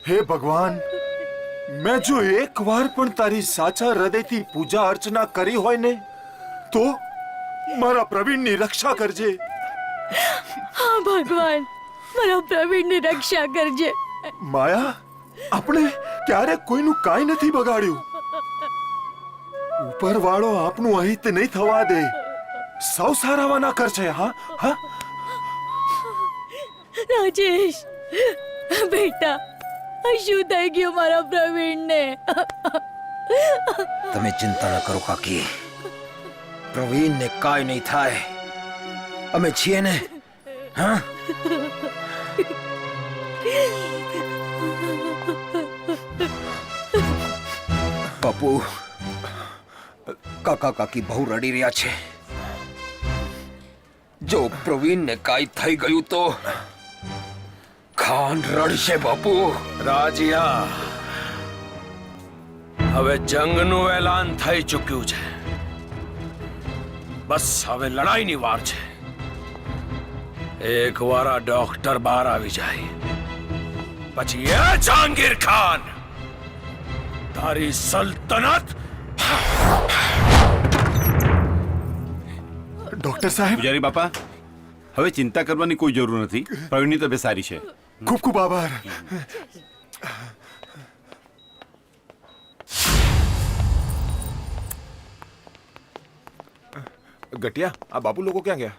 હે ભગવાન, મેં જો એક વાર પણ તારી સાચા હૃદયથી પૂજા અર્ચના કરી હોય ને તો મારા પ્રવીણની રક્ષા કરજે. હા ભગવાન, મારા પ્રવીણની રક્ષા કરજે. માયા, આપણે ક્યારેક કોઈનું કાંઈ નથી બગાડ્યું. ઉપરવાળો આપણું અહિત નહીં થવા દે. સૌ સારાવાના કરશે. હા હા. રાજેશ બેટા, શું થઈ ગયું મારા પ્રવીણને? તમે ચિંતા ન કરો કાકી, પ્રવીણને કાંઈ નહીં થાય. અમે છીએ ને. હા, પપ્પુ, કાકા કાકી બહુ રડી રહ્યા છે. જો પ્રવીણને કાંઈ થઈ ગયું તો ખાન રડશે. બાપુ રાજીયા, હવે જંગનું એલાન થઈ ચૂક્યું છે. બસ હવે લડાઈની વાર છે. એકવાર આ ડોક્ટર બહાર આવી જાય પછી એ જહાંગીર ખાન તારી સલ્તનત. ડોક્ટર સાહેબ, પૂજારી બાપા, હવે ચિંતા કરવાની કોઈ જરૂર નથી. પ્રવીણની તબિયત સારી છે. ખૂબ ખૂબ આભાર. ગટિયા, આ બાપુ લોકો ક્યાં ગયા?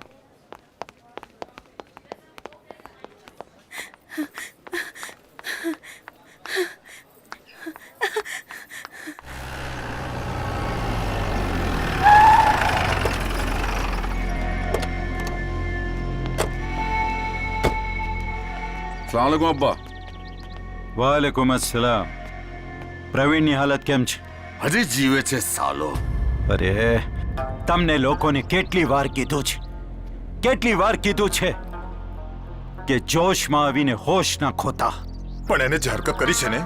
સલામ અબ્બા. વાલેકુમ અસલામ. પ્રવીણની હાલત કેમ છે? હજી જીવે છે સાલો. અરે, તમને લોકોને કેટલી વાર કીધું છે, કેટલી વાર કીધું છે કે જોશમાં આવીને હોશ ના ખોતા. પણ એને જે હરકત કરી છે ને,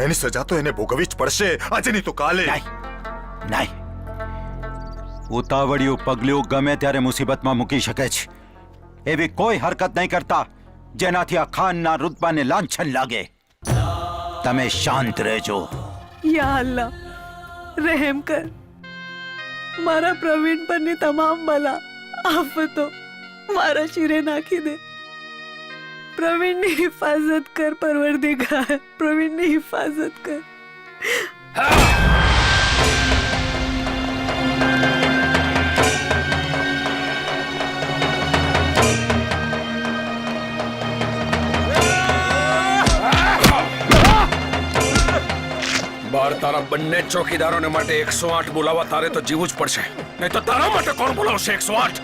એની સજા તો એને ભોગવવી જ પડશે. આજે નહીં તો કાલે. નહીં, ઉતાવળિયું પગલું ગમે ત્યારે મુસીબતમાં મૂકી શકે છે. એવી કોઈ હરકત નહીં કરતા જેનાથી આ ખાનના રુતબાને લાંછન લાગે. તમે શાંત રહેજો. યા અલ્લાહ, રહેમ કર. મારા પ્રવીણ પરની તમામ બલા આફતો મારા શિરે નાખી દે. પ્રવીણની હિફાજત કર પરવરદિગાર, પ્રવીણની હિફાજત કર. બાર તારા બંને ચોકીદારોને માટે 108 બોલાવવા તારે તો જીવવું જ પડશે. નહીં તો તારા માટે કોણ બોલાવશે 108?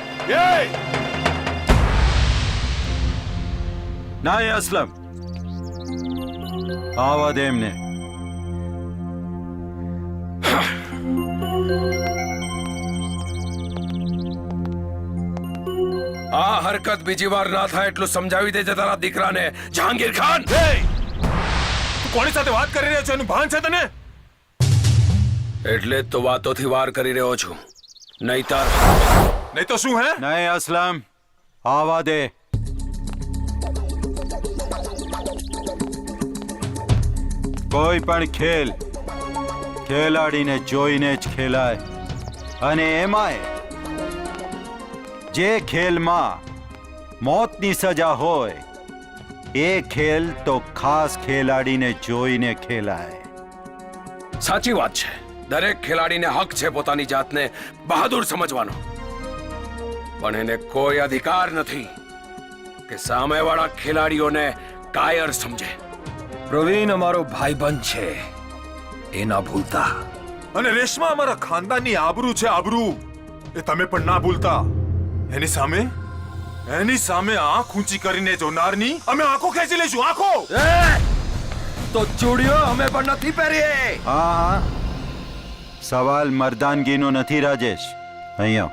ના એ અસલમ, આવા દે એમને. આ હરકત બીજી વાર ના થાય એટલું સમજાવી દેજે તારા દીકરાને. જહાંગીર ખાન, તું કોની સાથે વાત કરી રહ્યો છો? એનું ભાન છે તને? એટલે જ તો વાતોથી વાર કરી રહ્યો છું. નહીતર નહીં તો શું? હે, નહીં અસલમ, આવા દે. કોઈ પણ ખેલ ખેલાડીને જોઈને જ ખેલાય, અને એમાંય જે ખેલમાં મોતની સજા હોય એ ખેલ તો ખાસ ખેલાડીને જોઈને ખેલાય. સાચી વાત છે. દરેક ખેલાડીને હક છે પોતાની જાતને બહાદુર સમજવાનો, પણ એને કોઈ અધિકાર નથી કે સામેવાળા ખેલાડીઓને કાયર સમજે. પ્રવીણ અમારો ભાઈબંધ છે, એ ના ભૂલતા. અને રેશમા અમારા ખાનદાનની આબરૂ છે, આબરૂ. એ તમે પણ ના ભૂલતા. એની સામે આંખ ઊંચી કરીને જોનારની અમે આંખો ખેંચી લઈશું. આંખો તો ચૂડીઓ અમે પણ નથી પહેરીએ. હા હા, સવાલ મર્દાનગીનો નથી રાજેશ. અહીંયા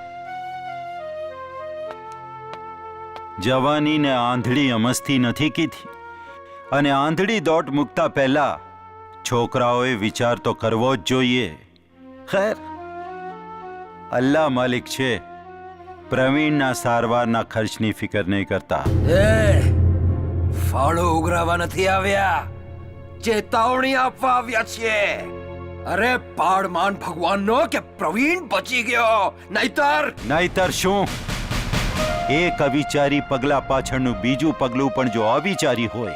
જવાનીને આંધળી અમસ્તી નથી કીધી, અને આંધળી દોટ મૂકતા પહેલા છોકરાઓએ વિચાર તો કરવો જ જોઈએ. ખેર, અલ્લાહ માલિક છે, પ્રવીણના સારવારના ખર્ચની ફિકર નહીં કરતા. ફાળો ઉઘરાવા નથી આવ્યા. ચેતવણી આપવા આવ્યા છીએ. અરે પાડમાન ભગવાનનો કે પ્રવીણ બચી ગયો, નહીતર શું? એક અવિચારી પગલા પાછળનું બીજું પગલું પણ જો અવિચારી હોય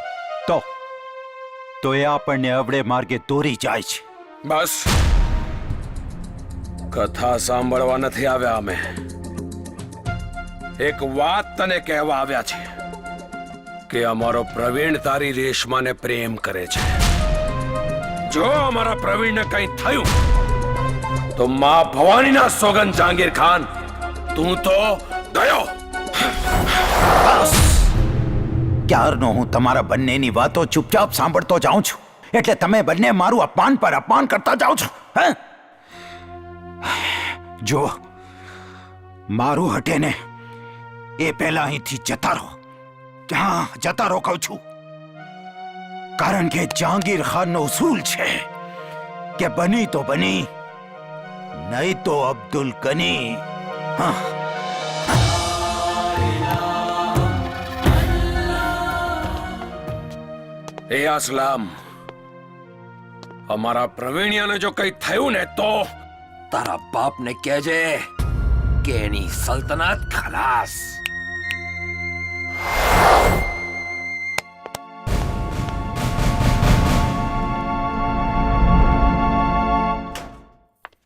તો એ આપણને અવળે માર્ગે દોરી જાય છે. બસ કથા સાંભળવા નથી આવ્યા અમે. એક વાત તને કહેવા આવ્યા છે કે અમારો પ્રવીણ તારી રેશમાને પ્રેમ કરે છે. જો અમારા પ્રવીણને કંઈ થયું તો માં ભવાનીના સોગન જહાંગીર ખાન, તું તો ગયો. ક્યારનો હું તમારા બંનેની વાતો ચૂપચાપ સાંભળતો જાઉં છું, એટલે તમે બંને મારું અપમાન પર અપમાન કરતા જાઓ છો. જો મારું હટે ને એ પહેલા અહીંથી જતા રહો. ક્યાં જતા રહો કહું છું? કારણ કે જહાંગીર ખાનનો ઉસૂલ છે કે બની તો બની, નહીં તો અબ્દુલ ગની. હા, એ અસલામ, અમારા પ્રવીણિયાને જો કંઈ થયું ને તો તારા બાપને કહેજે કે એની સલ્તનત ખલાસ.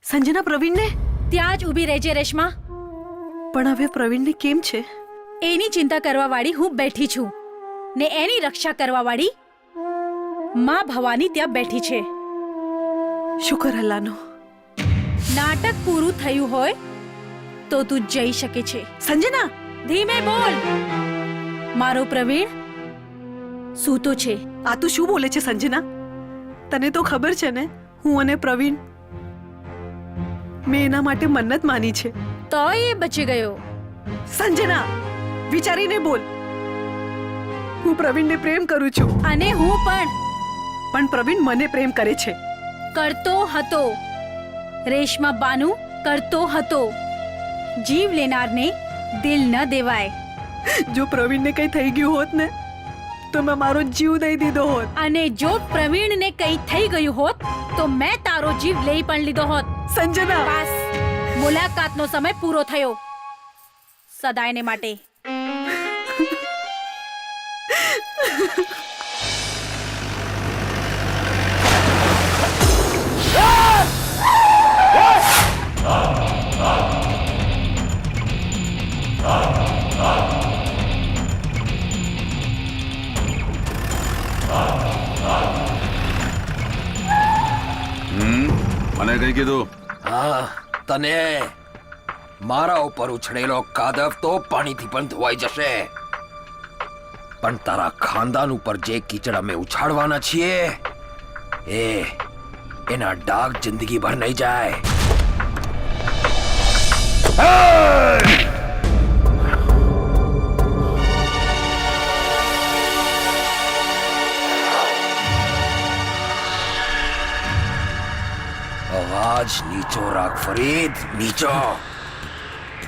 સંજના પ્રવીણને ત્યાં જ ઊભી રહેજે રેશમા. પણ હવે પ્રવીણને કેમ છે? એની ચિંતા કરવા વાળી હું બેઠી છું ને એની રક્ષા કરવા વાળી માં ભવાની ત્યાં બેઠી છે. શુકર અલ્લાહનો. નાટક પૂરું થયું હોય તો તું જઈ શકે છે. સંજના, ધીમે બોલ. મારો પ્રવીણ સૂતો છે. આ તું શું બોલે છે સંજના? તને તો ખબર છે ને હું અને પ્રવીણ મેં એના માટે મન્નત માની છે. તો એ બચી ગયો. સંજના, વિચારીને બોલ. હું પ્રવીણને પ્રેમ કરું છું અને હું પણ પ્રવીણ મને પ્રેમ કરે છે. કરતો હતો. રેશમા બાનુ કરતો હતો. જીવ લેનારને દિલ ન દેવાય. જો પ્રવીણને કઈ થઈ ગયું હોત ને તો મેં મારો જીવ દઈ દીધો હોત. અને જો પ્રવીણને કંઈ થઈ ગયું હોત તો મેં તારો જીવ લઈ પણ લીધો હોત. સંજના, બસ, મુલાકાતનો સમય પૂરો થયો. સદાયને માટે. મને કઈ કીધું? હા, તને મારા ઉપર ઉછળેલો કાદવ તો પાણીથી પણ ધોવાઈ જશે, પણ તારા ખાનદાન ઉપર જે કીચડ અમે ઉછાળવાના છીએ એના ડાઘ જિંદગી ભર નહીં જાય. અવાજ નીચો રાખ ફરીદ, નીચો.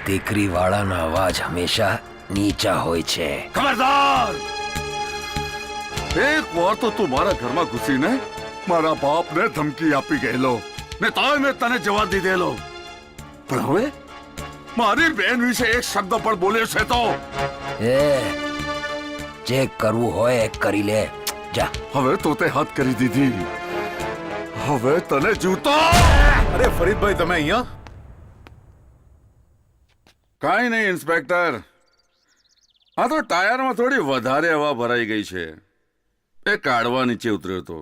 દીકરી વાળાના અવાજ હંમેશા નીચા હોય છે. ખબરદાર! એક વાર તો તું મારા ઘરમાં ઘૂસીને મારા બાપને ધમકી આપી ગયેલો ને તોય મેં તને જવા દીધેલો, પણ હવે મારી બેન વિશે એક શબ્દ પણ બોલ્યો છે તો જે કરવું હોય એ કરી લે. જા. હવે તો તે હદ કરી દીધી. હવે તને જૂતો. અરે ફરીદભાઈ, તમે અહીંયા? કાંઈ નહીં ઇન્સ્પેક્ટર, આ તો ટાયરમાં થોડી વધારે હવા ભરાઈ ગઈ છે, એ કાઢવા નીચે ઉતર્યો હતો.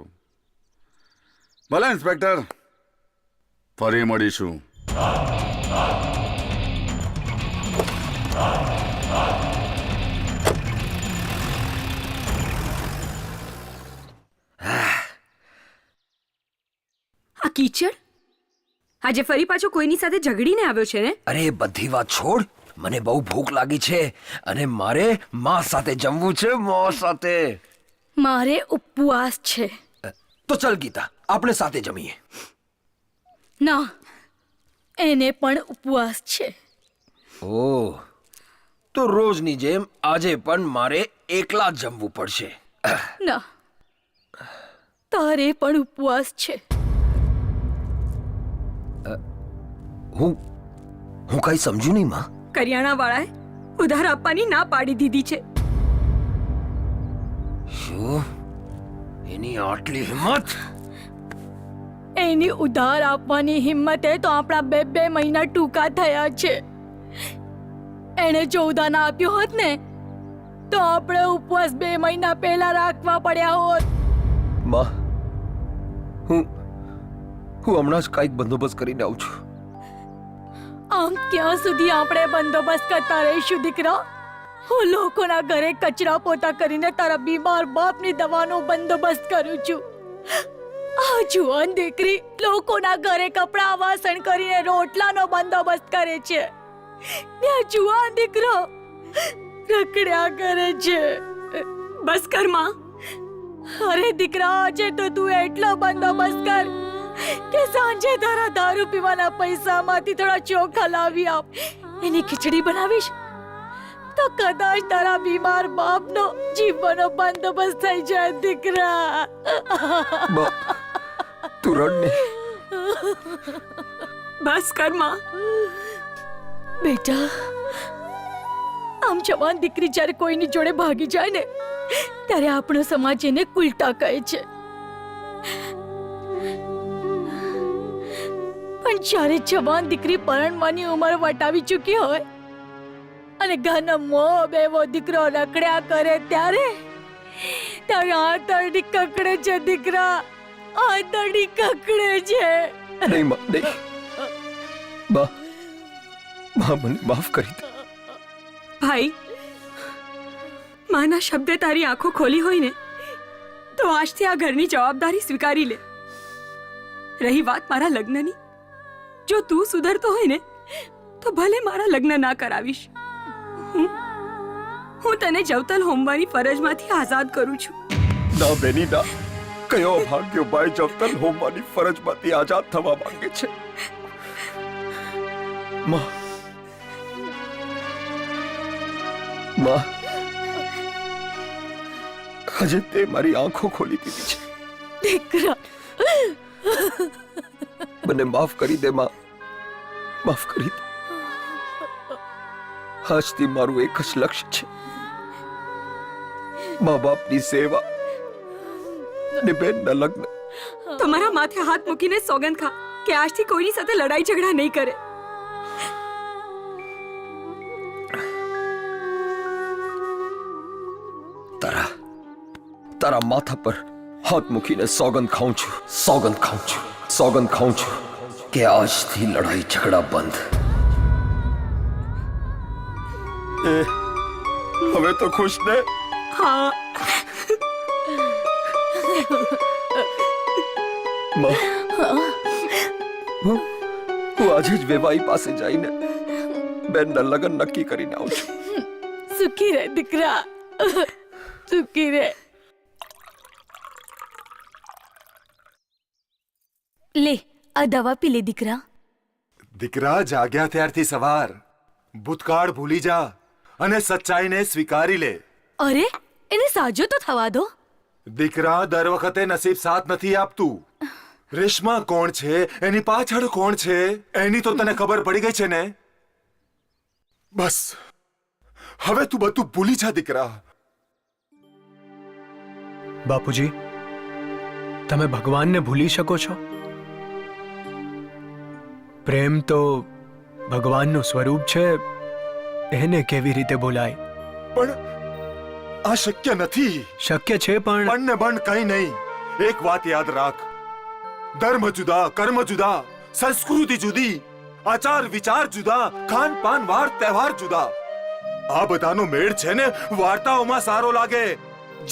ભલે ઇન્સ્પેક્ટર, ફરી મળીશું. આ કીચડ આજે ફરી પાછો કોઈની સાથે ઝઘડીને આવ્યો છે ને? અરે બધી વાત છોડ, મને બહુ ભૂખ લાગી છે અને મારે માં સાથે જમવું છે. માં સાથે. મારે ઉપવાસ છે. તો ચલ ગીતા, આપણે સાથે જમીએ. ના, એને પણ ઉપવાસ છે. ઓહ, તો રોજની જેમ આજે પણ મારે એકલા જ જમવું પડશે. ના, તારે પણ ઉપવાસ છે. હું કઈ સમજુ નહીં માં. કરિયાણા વાળાએ ઉધાર આપવાની ના પાડી દીધી છે. શું એની આટલી હિંમત? એની ઉધાર આપવાની હિંમતે તો આપણા 2 મહિના ટૂંકા થયા છે. એણે જો ઉધાર ના આપ્યો હોત ને તો આપણે ઉપવાસ 2 મહિના પહેલા રાખવા પડ્યા હોત. માં હું હમણાં જ કાંઈક બંદોબસ્ત કરીને આવું છું. આમ ક્યાં સુધી આપણે બંદોબસ્ત કરતા રહીશું દીકરા? હું લોકોના ઘરે કચરા પોતા કરીને તારા બીમાર બાપની દવાનો બંદોબસ્ત કરું છું. આ જુવાન દીકરી લોકોના ઘરે કપડાં વાસણ કરીને રોટલાનો બંદોબસ્ત કરે છે. ને આ જુવાન દીકરો રખડ્યા કરે છે. બસ કર માં. અરે દીકરા, આજે તો તું એટલો બંદોબસ્ત કર કે સાંજે તારા દારૂ પીવાના પૈસામાંથી થોડા ચોખા લાવી આપ. એની ખીચડી બનાવીશ તો કદાચ તારા બીમાર બાપનો જીવવાનો બંદોબસ્ત થઈ જાય દીકરા. તું રડ નહીં. બસ કર માં. બેટા, આમ જવાન દીકરી જ્યારે કોઈની જોડે ભાગી જાય ને ત્યારે આપણો સમાજ એને કુલટા કહે છે. પણ જ્યારે જવાન દીકરી પરણવાની ઉંમર વટાવી ચૂકી હોય અને ઘરનો મોહ બેવો દીકરો રખડ્યા કરે ત્યારે આંતરડી કકડે છે દીકરા, આંતરડી કકડે છે. નહીં માં, નહીં. બા મને માફ કરી દે. ભાઈ, માના શબ્દે તારી આંખો ખોલી હોય ને તો આજથી આ ઘરની જવાબદારી સ્વીકારી લે. રહી વાત મારા લગ્નની, જો તું સુધરતો હોય ને તો ભલે મારા લગ્ન ના કરાવીશ. હું તને જવતલ હોમવાની ફરજમાંથી આઝાદ કરું છું. ના બેની ના, કયો ભાગ્યો ભાઈ જવતલ હોમવાની ફરજમાંથી આઝાદ થવા માંગે છે. માં આજે તે મારી આંખો ખોલી દીધી છે. દીકરા, મને માફ કરી દે માં, માફ કરી દે. આજથી મારું એક જ લક્ષ્ય છે, મા બાપની સેવા ને બેનના લગ્ન. તમારા માથે હાથ મૂકીને સોગંદ ખા કે આજથી કોઈની સાથે લડાઈ ઝઘડા નહીં કરે. તારા માથા પર હાથ મૂકીને સોગંદ ખાઉં છું, સોગંદ ખાઉં છું, સોગંદ ખાઉં છું કે આજથી લડાઈ ઝઘડા બંધ. હવે તો ખુશ ને? હા. હું આજે જ વેવાઈ પાસે જઈને બેનના લગ્ન નક્કી કરીને આવું છું. સુખી રહે દીકરા, સુખી રહે. લે, આ દવા પી લે દીકરા. દીકરા, જાગ્યા ત્યારથી સવાર ભૂતકાળ ભૂલી જા અને સચ્ચાઈને સ્વીકારી લે. અરે, એને સાજો તો થવા દો. દીકરા, દર વખતે નસીબ સાથ નથી આપતું. રેશમા કોણ છે, એની પાછળ કોણ છે, એની તો તને ખબર પડી ગઈ છે ને. બસ હવે તું બધું ભૂલી જા દીકરા. બાપુજી, તમે ભગવાનને ભૂલી શકો છો? પ્રેમ તો ભગવાનનું સ્વરૂપ છે, એને કેવી રીતે ભૂલાય? પણ આ શક્ય નથી. શક્ય છે પણ પણ ને પણ કઈ નહીં. એક વાત યાદ રાખ, ધર્મ જુદા, કર્મ જુદા, સંસ્કૃતિ જુદી, આચાર વિચાર જુદા, ખાન પાન વાર તહેવાર જુદા. આ બધાનો મેળ છે ને વાર્તાઓમાં સારો લાગે,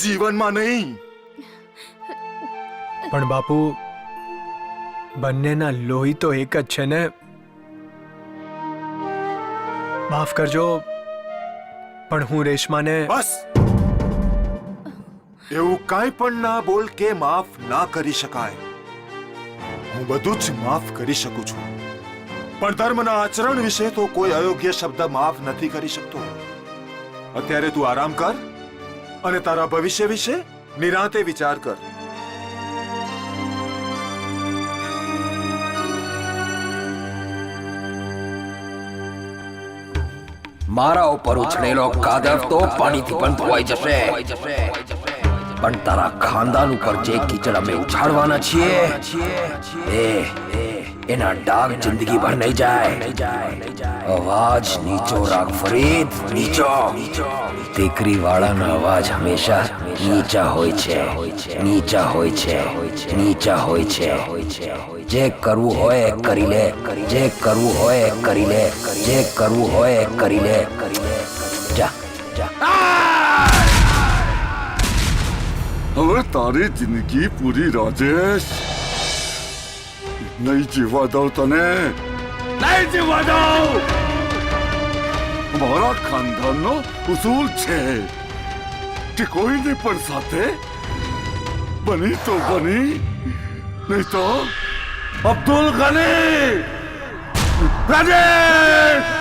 જીવનમાં નહીં. પણ બાપુ, બંનેના લોહી તો એક જ છે ને. માફ કરજો, પણ હું રેશમાને... બસ, એવું કાંઈ પણ ના બોલ કે માફ ના કરી શકાય. હું બધું જ માફ કરી શકું છું, પણ ધર્મના આચરણ વિશે તો કોઈ અયોગ્ય શબ્દ માફ નથી કરી શકતો. અત્યારે તું આરામ કર અને તારા ભવિષ્ય વિશે નિરાંતે વિચાર કર. મારા ઉપર ઉછળેલો કાદવ તો પાણીથી પણ ધોવાઈ જશે, પણ તારા ખાનદાન ઉપર જે કીચડ અમે ઉછાળવાના છીએ એના ડાઘ જિંદગી ભર નહીં જાય. અવાજ નીચો રાખ ફરીદ, નીચો. દીકરી વાળાનો અવાજ હંમેશા નીચા હોય છે, નીચા હોય છે, નીચા હોય છે. જે કરવું હોય એ કરી લે, જે કરવું હોય એ કરી લે, જે કરવું હોય એ કરી લે. જા જા. હવે તારી જિંદગી પૂરી, રાજેશ. નહીં જીવવા દઉં તને, નહીં જીવવા દઉં. મારા ખાનદાનનો ઉસૂલ છે કે કોઈની પણ સાથે બની તો બની, નહીં તો અબ્દુલ ગની. રાજેશ!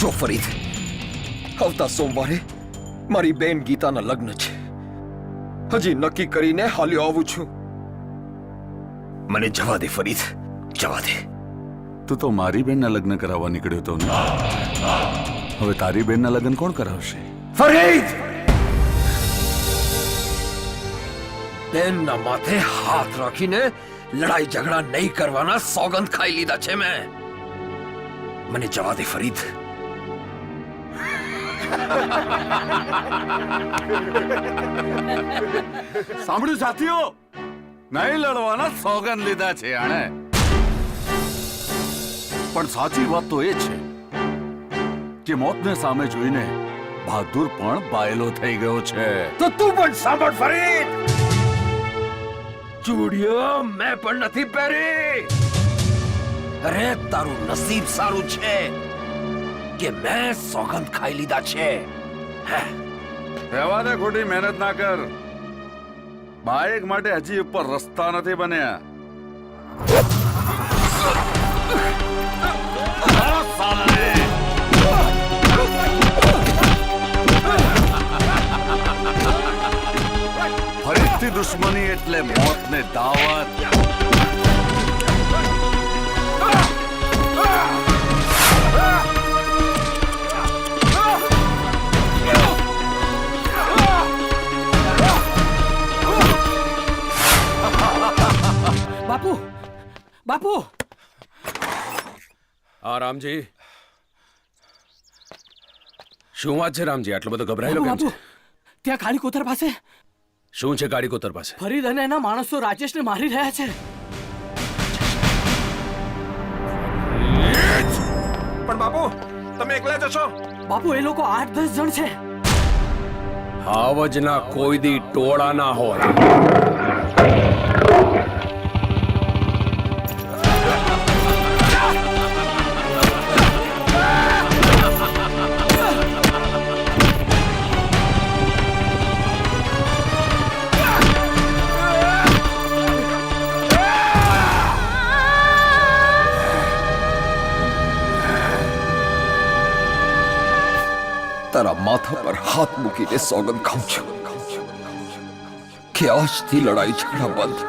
જો ફરીદ, આવતા સોમવારે મારી બેન ગીતાના લગ્ન છે. હજી નક્કી કરીને હાલ્યો આવું છું. મને જવા દે ફરીદ, જવા દે. તું તો મારી બેનના લગ્ન કરાવવા નીકળ્યો તો ને, હવે તારી બેનના લગ્ન કોણ કરાવશે? ફરીદ! બેનના માથે હાથ રાખીને લડાઈ ઝઘડા નહીં કરવાના સોગંદ ખાઈ લીધા છે મેં. મને જવા દે ફરીદ. સાંભળ્યું સાથીઓ? નહીં લડવાના સોગંદ લીધા છે આણે. પણ સાચી વાત તો એ છે કે મોતને સામે જોઈને બહાદુર પણ બાયલો થઈ ગયો છે. તો તું પણ સાંભળ ફરીદ. ચૂડીઓ મેં પણ નથી પહેરી. અરે તારું નસીબ સારું છે કે મેં સોગંદ ખાઈ લીધા છે. રહેવા દે, ખોટી મહેનત ના કર. બાઇક માટે હજી ઉપર રસ્તા નથી બન્યા. ફરીથી દુશ્મની એટલે મોતને દાવત. બાપુ, બાપુ. હા રામજી, શું વાત છે રામજી? આટલો બધો ગભરાયેલો કેમ છે? ત્યાં કાળી કોતર પાસે શું છે ગાડી કોતર પાસે? ફરીદ અને એના માણસો રાજેશને મારી રહ્યા છે. પણ બાપુ, તમે એકલા જશો? બાપુ, એ લોકો 8-10 જણ છે. આવજના કોઈ દી ટોળા ના હોય. તારા માથા પર હાથ મૂકીને સોગંદ ખાઉં છું કે આજથી લડાઈ ઝઘડા બંધ.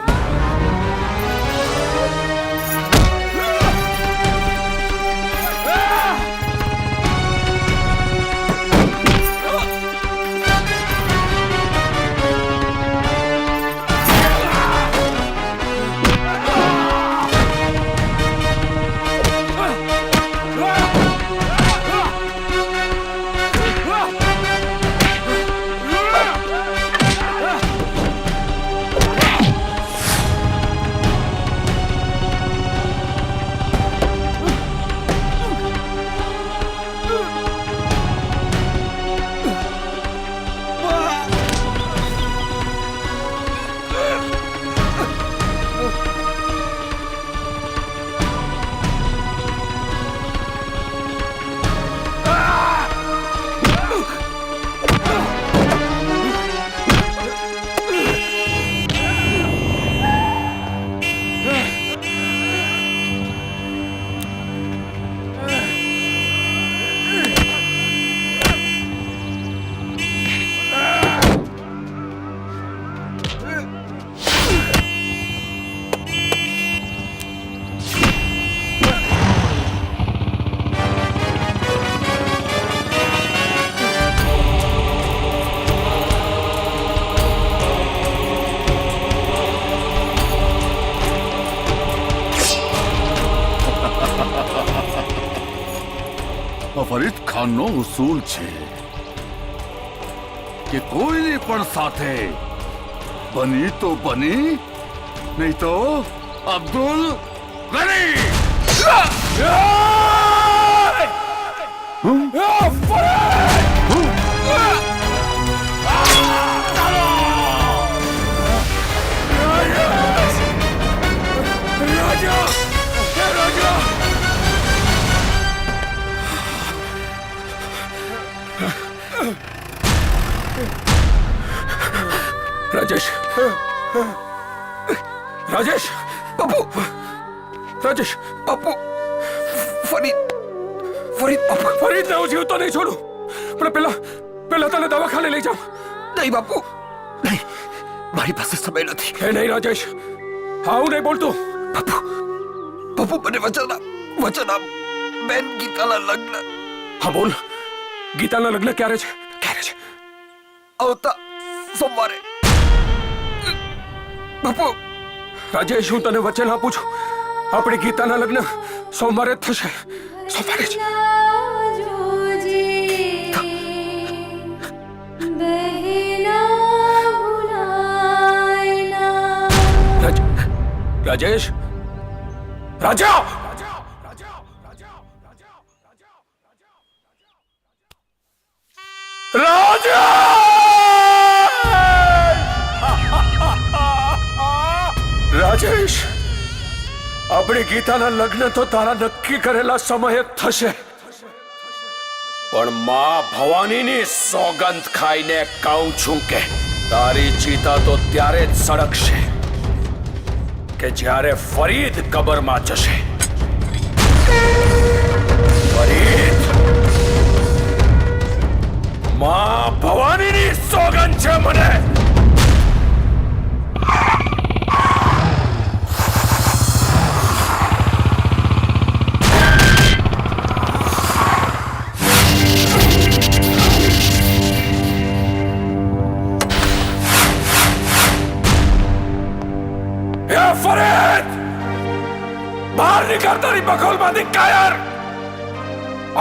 ભગવાનનો ઉસૂલ છે કે કોઈની પણ સાથે બની તો બની, નહીં તો અબ્દુલ ગની. રાજેશ, રાજેશ, બાપુ, રાજેશ, બાપુ, ફરીદ, બાપુ, ફરીદ ને હું જીવતો નહીં છોડું, પણ પેલા તને દવાખાને લઈ જાઉં. નહીં બાપુ, નહીં, મારી પાસે સમય નથી. એ નહીં રાજેશ, હા હું નહીં બોલતો. બાપુ મને વચન આપ, બેન ગીતાના લગ્ન. હા બોલ, ગીતાના લગ્ન ક્યારે છે? આવતા સોમવારે. બાપુ, રાજેશ, હું તને વચન આપું છું, આપણી ગીતાના લગ્ન સોમવારે જ થશે. સોમવારે જ. રાજેશ, રાજા, રાજેશ, આપણી ગીતાના લગ્ન તો તારા નક્કી કરેલા સમયે જ થશે, પણ માં ભવાનીની સોગંદ ખાઈને કહું છું કે તારી ચિતા તો ત્યારે જ સળગશે કે જ્યારે ફરીદ કબરમાં જશે. ફરીદ, માં ભવાનીની સોગંદ છે મને. ફરીદ, બહાર નીકળ તારી બખોલમાંથી કાયર.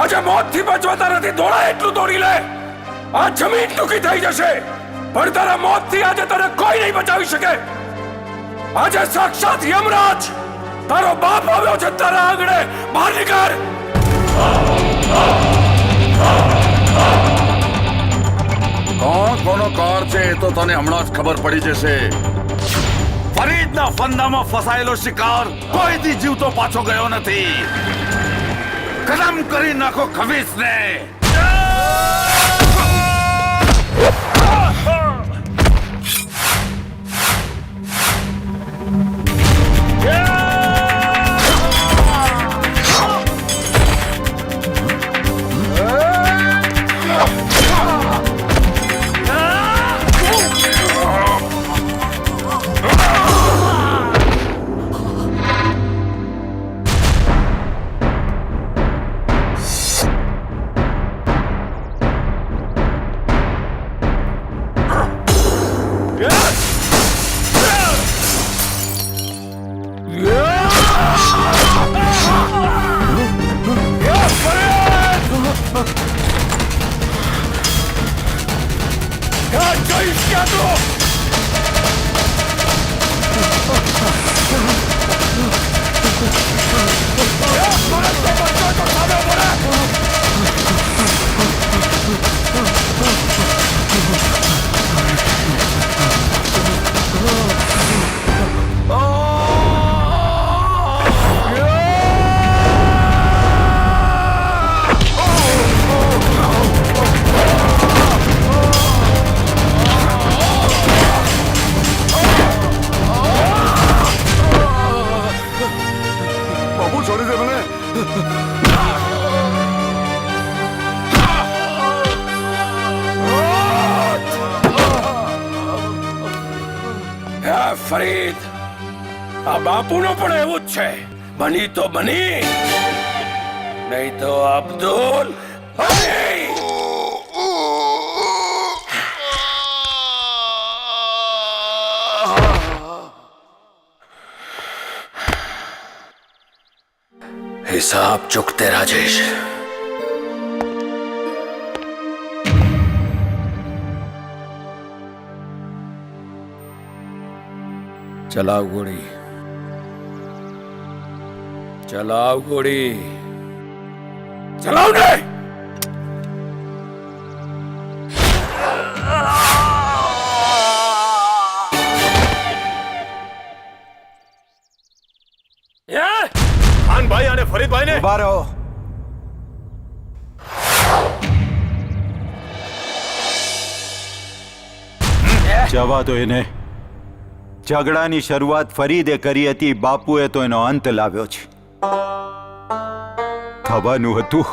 આજે મોતથી બચવાતા નથી, દોડા એટલું દોડી લે. આ જમીન ટૂંકી થઈ જશે, પણ તારા મોતથી આજે તને કોઈ નહીં બચાવી શકે. આજે સાક્ષાત યમરાજ તારો બાપ આવ્યો છે તારા આંગણે. બહાર નીકળ. કોણ કોનો કાર છે એ તો તને હમણાં જ ખબર પડી જશે. ફરીદના ફંદામાં ફસાયેલો શિકાર કોઈથી જીવતો પાછો ગયો નથી. ખતમ કરી નાખો ખવીસને. ફરીદ, આ બાપુનો પણ એવું જ છે. બની તો બની, નહીં તો અબ્દુલ. હિસાબ ચૂકતે રાજેશ. ચલાવ ગોળી, ચલાવ ગોળી, ચલાવ ને. ખાનભાઈ અને ફરીદભાઈ ને ઉભા રહો. જવા દો એને. ઝઘડાની શરૂઆત ફરીદે કરી હતી, બાપુએ તો એનો અંત લાવ્યો છે. થવાનું હતું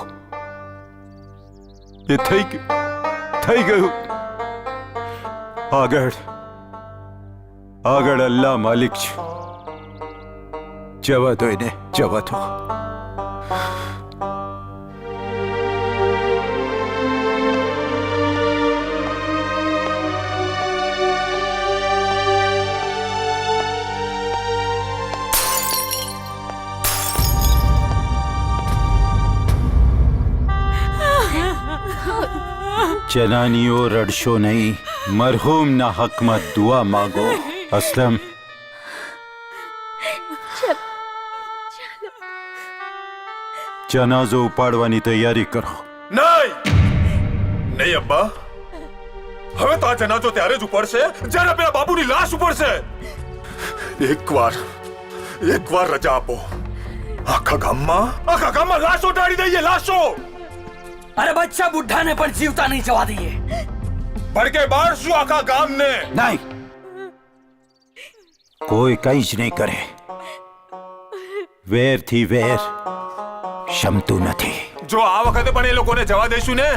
એ થઈ ગયું. આગળ અલ્લાહ માલિક છે. જવા દો એને, જવા દો. જનાનીઓ રડશો નહીં, મરહૂમના હકમાં દુઆ માંગો. અસલમ, જનાઝો ઉપાડવાની તૈયારી કરો. નહીં અબ્બા, હવે તો આ જનાજો ત્યારે જ ઉપડશે જ્યારે પેલા બાપુની લાશ ઉપડશે. એકવાર રજા આપો. આખા ગામમાં લાશો ટાળી દઈએ, લાશો. અરે બચ્ચા બુઢાને પણ જીવતા નહીં જવા દઈએ. ભડકે બાળશું આખા ગામને. નહીં, કોઈ કંઈ જ નહીં કરે. વેરથી વેર શમતું નથી. જો આ વખતે પણ એ લોકોને જવા દઈશું ને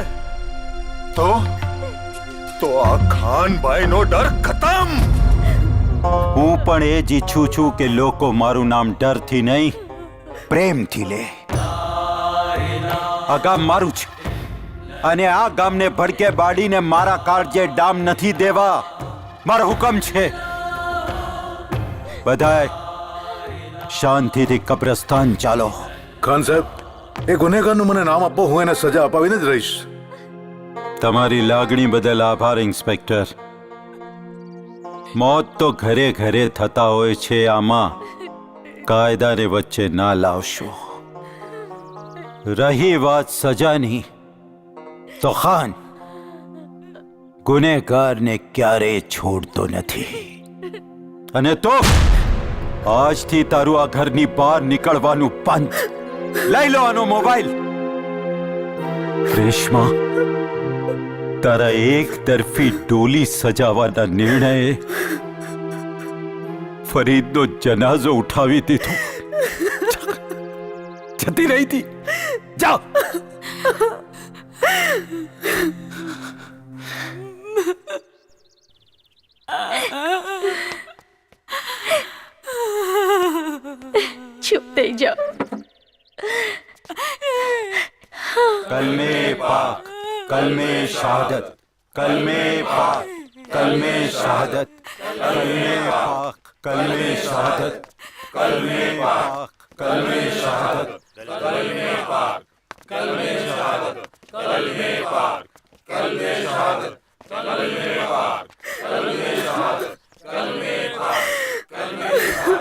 તો આ ખાનભાઈનો ડર ખતમ. હું પણ એ જ ઈચ્છું છું કે લોકો મારું નામ ડરથી નહીં, પ્રેમથી લે. આ ગામ મારું છે અને આ ગામને ભડકે બાળીને મારા કાળજે ડામ નથી દેવા. મારો હુકમ છે. બધાય શાંતિથી કબ્રસ્તાન ચાલો. ખાન સાહેબ, એ ગુનેગારનું મને નામ આપો, હું એને સજા અપાવીને જ રહીશ. તમારી લાગણી બદલ આભાર ઇન્સ્પેક્ટર. મોત તો ઘરે ઘરે થતા હોય છે, આમાં કાયદાને વચ્ચે ના લાવશો. રહી વાત સજાની, તો ખાન ગુનેગારને ક્યારેય છોડતો નથી. અને તો આજથી તારું આ ઘરની બહાર નીકળવાનું પંથ. લઈ લો આનો મોબાઈલ. રેશમા, તારા એક તરફી ડોલી સજાવવાના નિર્ણયે ફરીદનો જનાઝો ઉઠાવી દીધો. જતી રહી હતી. જાઓ. ચૂપ થઈ જાઓ. कलमे पाक, कलमे शहादत, कलमे पाक, कलमे शहादत, कलमे पाक, कलमे शहादत, कलमे पाक, कलमे शहादत, कलमे पाक, कलमे शहादत, कलमे पाक, कलमे शहादत, कलमे पाक, कलमे शहादत, कलमे पाक, कलमे शहादत,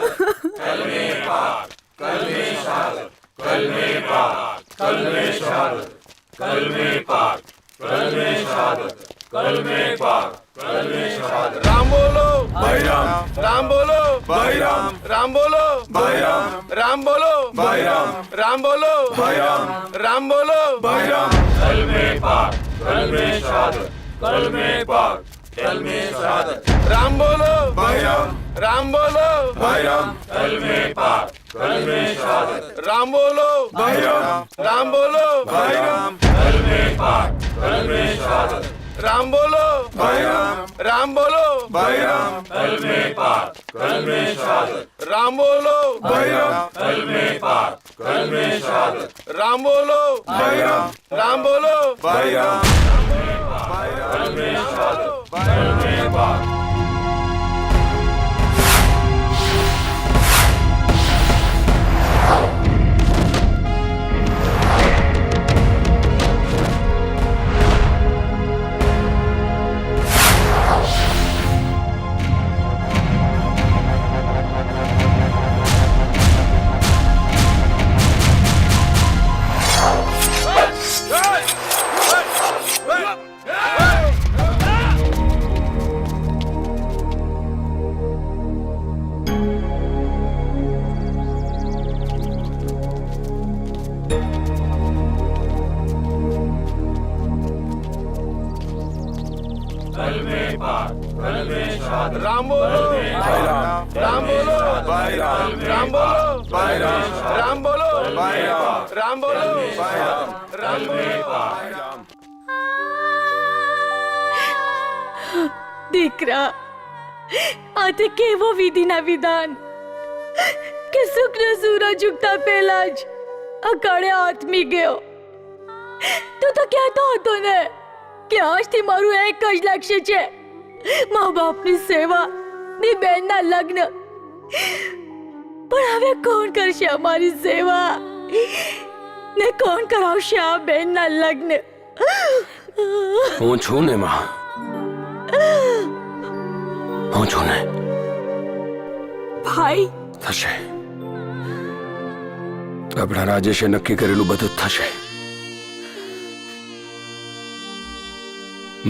कलमे पाक, कलमे शहादत, कलमे पाक, कलमे शहादत, कलमे पाक, कलमे शहादत, कलमे पाक, कलमे शहादत. राम बोलो भाई राम, राम बोलो भाई राम, राम बोलो भाई राम, राम बोलो भाई राम, राम बोलो भाई राम, राम बोलो भाई राम. कलमे पाक, कलमे शहादत, कलमे पाक, कलमे शहादत. राम बोलो भाई राम, राम बोलो भाई राम, कलमे पाक, कलमे शहादत. राम बोलो भाई राम, राम बोलो भाई राम, कलमे पाक, कलमे शहादत. राम बोलो भाई राम, राम बोलो भाई राम, कलमे पाक, कलमे शहादत. राम बोलो भाई राम, कलमे पाक, कलमे शहादत. राम बोलो भाई राम, राम बोलो भाई राम, कलमे शहादत, कलमे पाक. રામ બોલો રામ બોલો રામ બોલો રામ બોલો રામ બોલો રામ બોલો દીકરા આ તે કેવો વિધિના વિધાન કે શુક્ર સૂરજ ઉગતા પહેલા જ અકાળે આથમી ગયો. તું તો કહેતો હતો ને કે આજથી મારું એક જ લક્ષ્ય છે, મા બાપની સેવા ની બહેનના લગ્ન. પણ હવે કોણ કરશે અમારી સેવા ને કોણ કરાવશે આ બહેનના લગ્ન? હું છું ને માં, હું છું ને. ભાઈ થશે. આપણા રાજેશે નક્કી કરેલું બધું જ થશે.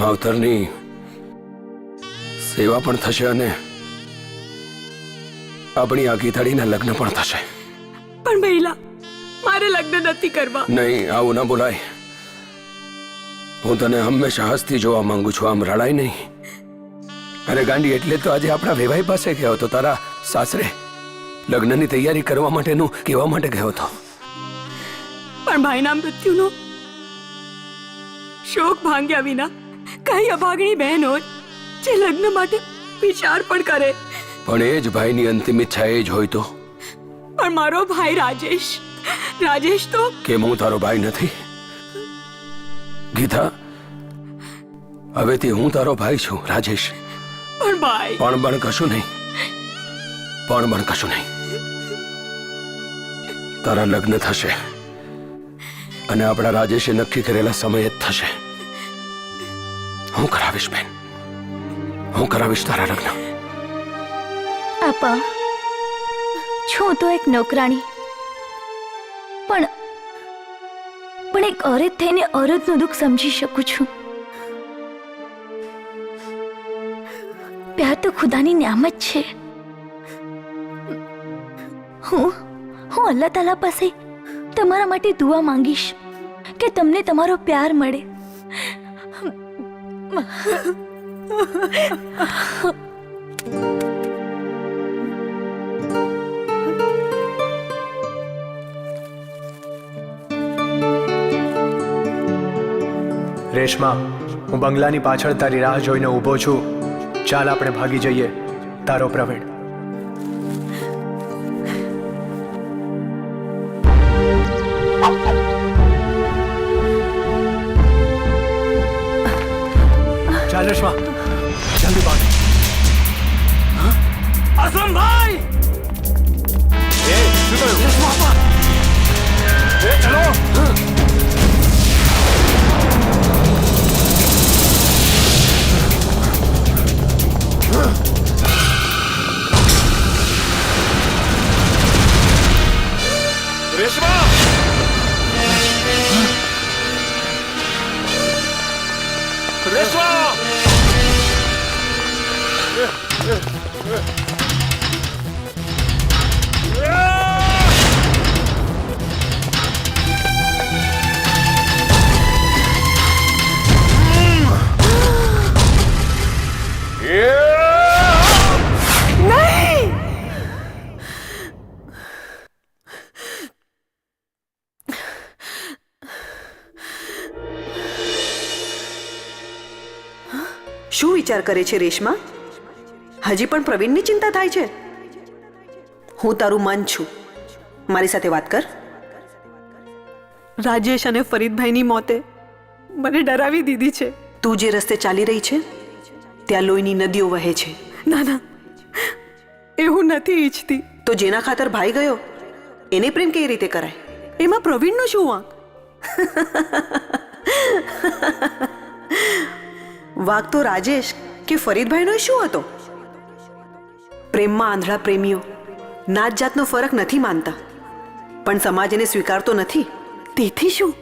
માવતરની સેવા પણ થશે અને આપણી આ ગીતાડીના લગ્ન પણ થશે. પણ પહેલા મારે લગ્ન નથી કરવા. નહીં, આવું ના બોલાય. હું તને હંમેશા હસતી જોવા માંગુ છું, આમ રડાય નહીં. અરે ગાંડી, એટલે તો આજે આપણા વેવાઈ પાસે ગયો હતો, તારા સાસરે લગ્નની તૈયારી કરવા માટેનું કહેવા માટે ગયો હતો. પણ ભાઈના મૃત્યુનો શોક ભાંગ્યા વિના કઈ અભાગણી બહેન હોય જે લગ્ન માટે વિચાર પણ કરે. પણ એ જ ભાઈની અંતિમ ઈચ્છા એ જ હોય તો? પણ મારો ભાઈ રાજેશ તો કેમ હું તારો ભાઈ નથી? ગીતા, હવેથી હું તારો ભાઈ છું, રાજેશ. પણ ભાઈ પણ કશું નહીં, પણ કશું નહીં. તારા લગ્ન થશે અને આપણા રાજેશે નક્કી કરેલા સમયે જ થશે. હું કરાવીશ બેન, હું કરાવીશ તારા લગ્ન. આપા, છું તો એક નોકરાણી, પણ એક औरत થઈને औरतનું દુઃખ સમજી શકું છું. પ્યાર તો ખુદાની નિયામત છે. હું અલ્લાહ તાલા પાસે તમારા માટે દુઆ માંગીશ કે તમને તમારો પ્યાર મળે. રેશમા, હું બંગલાની પાછળ તારી રાહ જોઈને ઊભો છું. ચાલ આપણે ભાગી જઈએ. તારો પ્રવીણ. ચાલ રેશમા, જલ્દી ભાગ. અસમભાઈ એ શું થયું? એ ચલો. રેશમા, રેશમા, શું વિચાર કરે છે રેશમા? હજી પણ પ્રવીણની ચિંતા થાય છે? હું તારું મન છું, મારી સાથે વાત કર. રાજેશ અને ફરીદભાઈની મોતે મને ડરાવી દીધી છે. તું જે રસ્તે ચાલી રહી છે ત્યાં લોહીની નદીઓ વહે છે. ના ના, એવું નથી ઈચ્છતી. તો જેના ખાતર ભાઈ ગયો એને પ્રેમ કેવી રીતે કરાય? એમાં પ્રવીણનો શું વાંક? વાંક તો રાજેશ કે ફરીદભાઈનો શું હતો? પ્રેમમાં આંધળા પ્રેમીઓ નાત જાતનો ફરક નથી માનતા, પણ સમાજ એને સ્વીકારતો નથી. તેથી શું?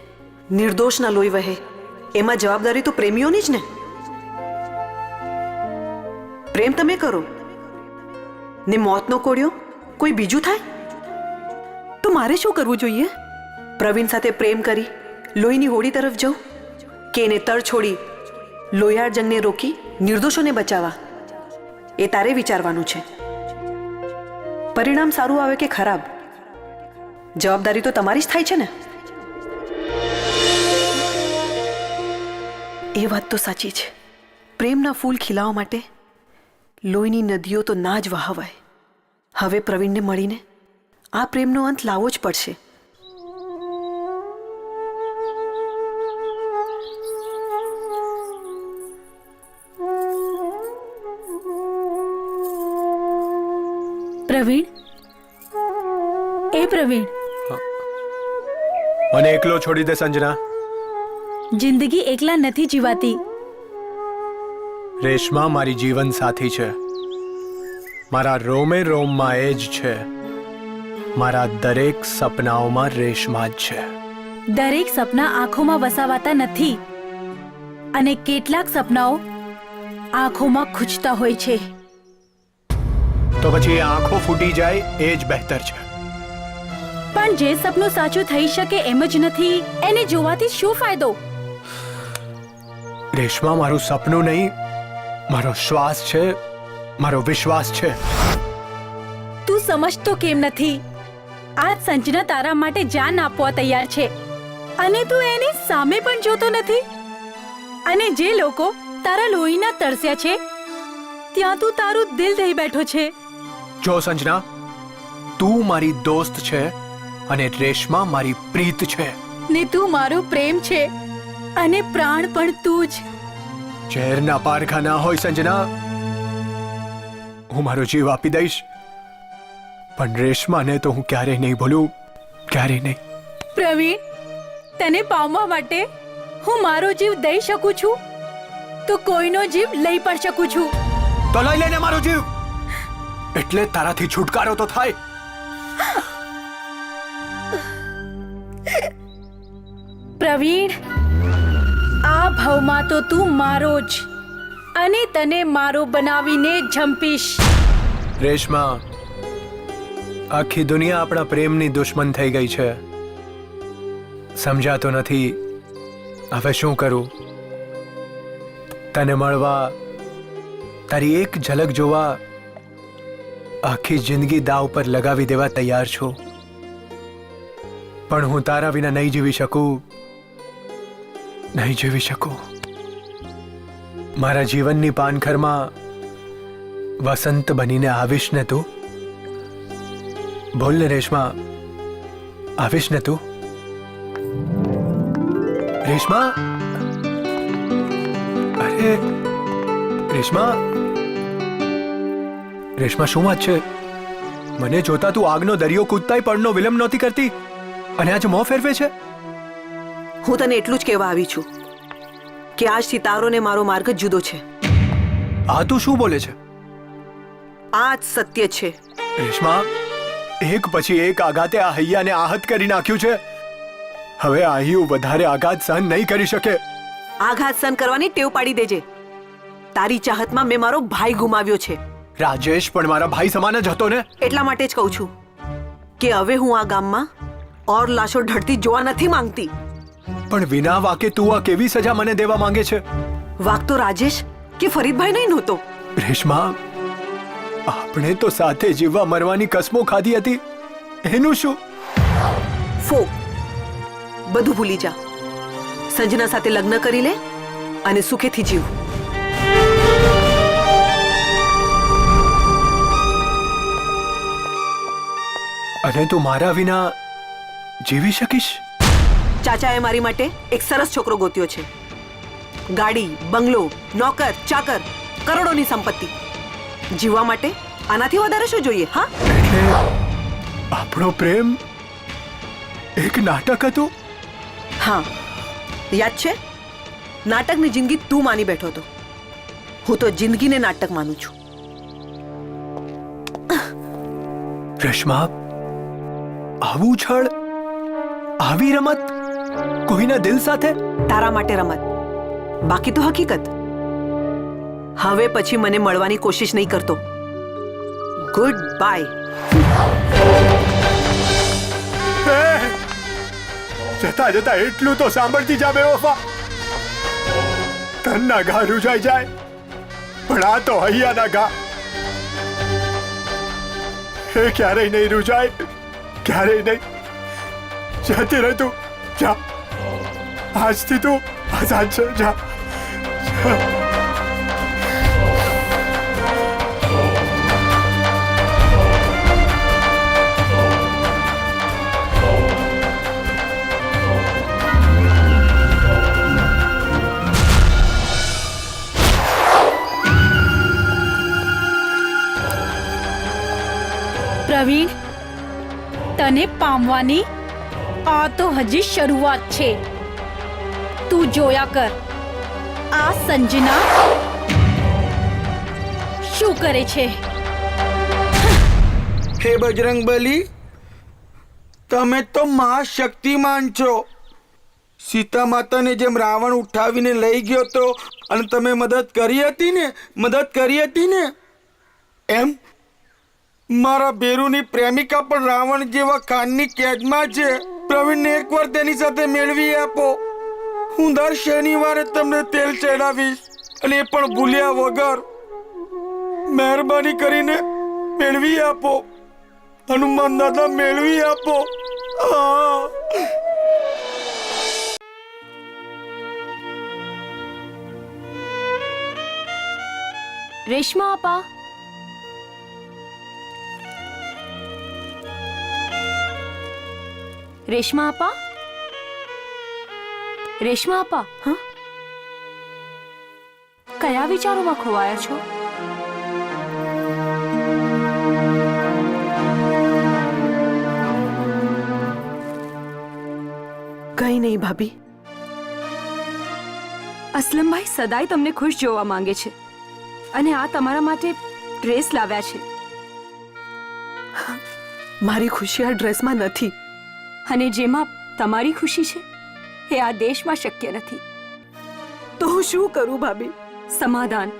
નિર્દોષના લોહી વહે એમાં જવાબદારી તો પ્રેમીઓની જ ને. પ્રેમ તમે કરો ને મોતનો કોળિયો કોઈ બીજું થાય તો મારે શું કરવું જોઈએ? પ્રવીણ સાથે પ્રેમ કરી લોહીની હોડી તરફ જાઉં કે એને તળ છોડી લોહિયાળ જંગને રોકી નિર્દોષોને બચાવવા એ તારે વિચારવાનું છે. પરિણામ સારું આવે કે ખરાબ, જવાબદારી તો તમારી જ થાય છે ને. એ વાત તો સાચી છે. પ્રેમના ફૂલ ખીલાવા માટે લોહીની નદીઓ તો ના જ વહાવાય. હવે પ્રવીણને મળીને આ પ્રેમનો અંત લાવવો જ પડશે. પ્રવીણ, એ પ્રવીણ, મને એકલો છોડી દે સંજના. જિંદગી એકલા નથી જીવાતી. રેશમા મારી જીવન સાથી છે. મારા રોમે રોમમાં એ જ છે. મારા દરેક સપનાઓમાં રેશમા જ છે. દરેક સપના આંખોમાં વસાવાતા નથી અને કેટલાક સપનાઓ આંખોમાં ખૂંચતા હોય છે. તો પછી એ આંખો ફૂટી જાય એ જ બહેતર છે. પણ જે સપનું સાચું થઈ શકે એમ જ નથી, એને જોવાથી શું ફાયદો? રેશમા મારું સપનું નહીં, મારો શ્વાસ છે, મારો વિશ્વાસ છે. તું સમજતો કેમ નથી? આજ સંજના તારા માટે જાન આપવા તૈયાર છે અને તું એની સામે પણ જોતો નથી. અને જે લોકો તારા લોહીના તરસ્યા છે ત્યાં તું તારું દિલ દઈ બેઠો છે. જો સંજના, તું મારી દોસ્ત છે અને રેશમા મારી પ્રીત છે. ને તું મારો પ્રેમ છે અને પ્રાણ પણ તું જ. ઝેરના પારખા ના હોય સંજના. હું મારો જીવ આપી દઈશ, પણ રેશમાને તો હું ક્યારેય નહીં ભૂલું, ક્યારેય નહીં. પ્રવીણ, તને પામવા માટે હું મારો જીવ દઈ શકું છું તો કોઈનો જીવ લઈ પણ શકું છું. તો લઈ લેને મારો જીવ, એટલે તારાથી છુટકારો તો થાય. પ્રવીણ, આ ભવમાં તો તું મારો જ અને તને મારો બનાવીને ઝંપીશ. રેશમા, આખી દુનિયા આપણા પ્રેમની દુશ્મન થઈ ગઈ છે. સમજાતો નથી. હવે શું કરું? તને મળવા, તારી એક ઝલક જોવા આખી જિંદગી દાવ પર લગાવી દેવા તૈયાર છું. પણ હું તારા વિના નહીં જીવી શકું, નહીં જીવી શકું. મારા જીવનની પાનખરમાં વસંત બનીને આવીશ ને તું? બોલ ને રેશમા, આવીશ ને તું? રેશમા, અરે રેશમા, રેશમા શું વાત છે? મને જોતા તું આગનો દરિયો કૂદતાય પડનો વિલંબ નહોતી કરતી અને આજે મોં ફેરવે છે. હું તને એટલું જ કહેવા આવી છું કે આજથી તારો ને મારો માર્ગ જ જુદો છે. આ તું શું બોલે છે? આ જ સત્ય છે. રેશમા, એક પછી એક આઘાતે આ હૈયાને આહત કરી નાખ્યું છે. હવે આ હૈયું વધારે આઘાત સહન નહીં કરી શકે. આઘાત સહન કરવાની ટેવ પાડી દેજે. તારી ચાહતમાં મેં મારો ભાઈ ગુમાવ્યો છે. રાજેશ પણ મારા ભાઈ સમાન જ હતો ને. એટલા માટે જ કહું છું કે હવે હું આ ગામમાં ઓર લાશો ઢળતી જોવા નથી માંગતી. પણ વિના વાકે તું આ કેવી સજા મને દેવા માંગે છે? વાક તો રાજેશ કે ફરીદભાઈ નહીં નહોતો. રેશમા, આપણે તો સાથે જીવવા મરવાની કસમો ખાધી હતી, એનું શું? ફો, બધું ભૂલી જા. સંજના સાથે લગ્ન કરી લે અને સુખેથી જીવ. અને તું મારા વિના જીવી શકીશ? ચાચાએ મારી માટે એક સરસ છોકરો ગોત્યો છે. ગાડી, બંગલો, નોકર, ચાકર, કરોડોની સંપત્તિ. જીવવા માટે આનાથી વધારે શું જોઈએ? હા, એટલે આપણો પ્રેમ એક નાટક હતું? હા, યાદ છે? નાટકની જિંદગી તું માની બેઠો હતો. હું તો જિંદગીને નાટક માનું છું. રેશમા, આવું છળ, આવી રમત કોઈના દિલ સાથે? તારા માટે રમત, બાકી તો હકીકત. હવે પછી મને મળવાની કોશિશ નહીં કરતો. Good bye. જતા જતા એટલું તો સાંભળતી જા બેવફા. તનના ઘા રૂજાઈ જાય પણ આ તો હૈયાના ઘા એ ક્યારેય નહીં રૂજાય, ક્યારેય નહીં. જતી રહે તું, જા. આજથી તું આઝાદ છે, જા. પ્રવીણ, તને પામવાની આ તો હજી શરૂઆત છે. તું જોયા કર આ સંજના શું કરે છે. હે બજરંગબલી, તમે તો મહાશક્તિમાન છો. સીતા માતાને જેમ રાવણ ઉઠાવીને લઈ ગયો તો અને તમે મદદ કરી હતી ને એમ મારા બેરુની પ્રેમિકા પણ રાવણ જેવા ખાનની કેદમાં છે. પ્રવીણને એકવાર તેની સાથે મેળવી આપો. હું દર શનિવારે તમને તેલ ચડાવીશ અને એ પણ ભૂલ્યા વગર. મહેરબાની કરીને મેળવી આપો હનુમાન દાદા, મેળવી આપો. રેશમા આપા, રેશમા આપા, રેશમા આપા. હા, કયા વિચારોમાં ખોવાયા છો? કઈ નહીં ભાભી. અસલમભાઈ સદાય તમને ખુશ જોવા માંગે છે અને આ તમારા માટે ડ્રેસ લાવ્યા છે. મારી ખુશી આ ડ્રેસમાં નથી. અને જેમાં તમારી ખુશી છે એ આ દેશમાં શક્ય નથી. તો હું શું કરું ભાભી? સમાધાન,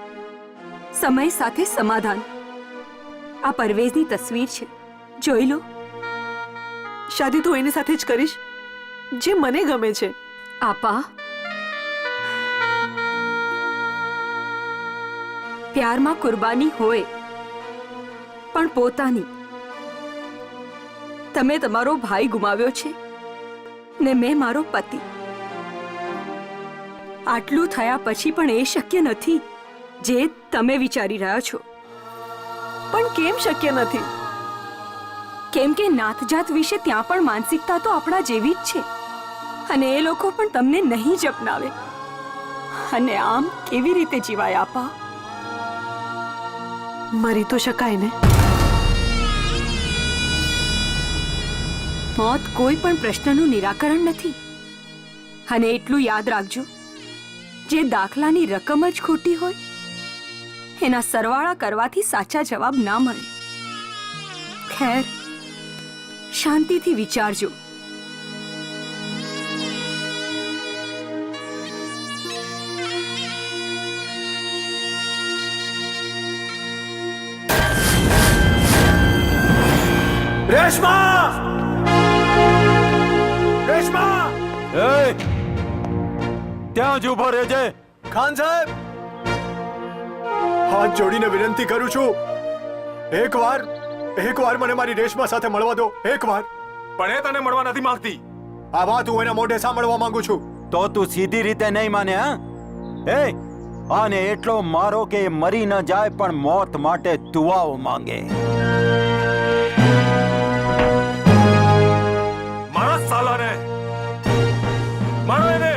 સમય સાથે સમાધાન. આ પરવેઝની તસવીર છે, જોઈ લો. શાદી તો એની સાથે જ કરીશ જે મને ગમે છે. આપા, પ્યારમાં કુરબાની હોય પણ પોતાની. તમે તમારો ભાઈ ગુમાવ્યો છે ને મેં મારો પતિ. આટલું થયા પછી પણ એ શક્ય નથી જે તમે વિચારી રહ્યા છો. પણ કેમ શક્ય નથી? કેમ કે નાતજાત વિશે ત્યાં પણ માનસિકતા તો આપણા જેવી જ છે અને એ લોકો પણ તમને નહીં જ અપનાવે. અને આમ કેવી રીતે જીવાય આપા? મરી તો શકાય ને. મોત કોઈ પણ પ્રશ્નનું નિરાકરણ નથી. અને એટલું યાદ રાખજો, જે દાખલાની રકમ જ ખોટી હોય એના સરવાળા કરવાથી સાચા જવાબ ના મળે. ખેર, શાંતિથી વિચારજો. રેશમા! રેશમા! એ ત્યાં જ ઊભો રહેજે. ખાન સાહેબ, હાથ જોડીને વિનંતી કરું છું, એકવાર મને મારી રેશમા સાથે મળવા દો. એકવાર. પણ એ તને મળવા નથી માંગતી. આ વાત હું એના મોઢે સાંભળવા માંગુ છું. તો તું સીધી રીતે નહીં માને? હા, એ આને એટલો મારો કે એ મરી ન જાય પણ મોત માટે દુઆઓ માંગે. મારા સાલાને મારો એને.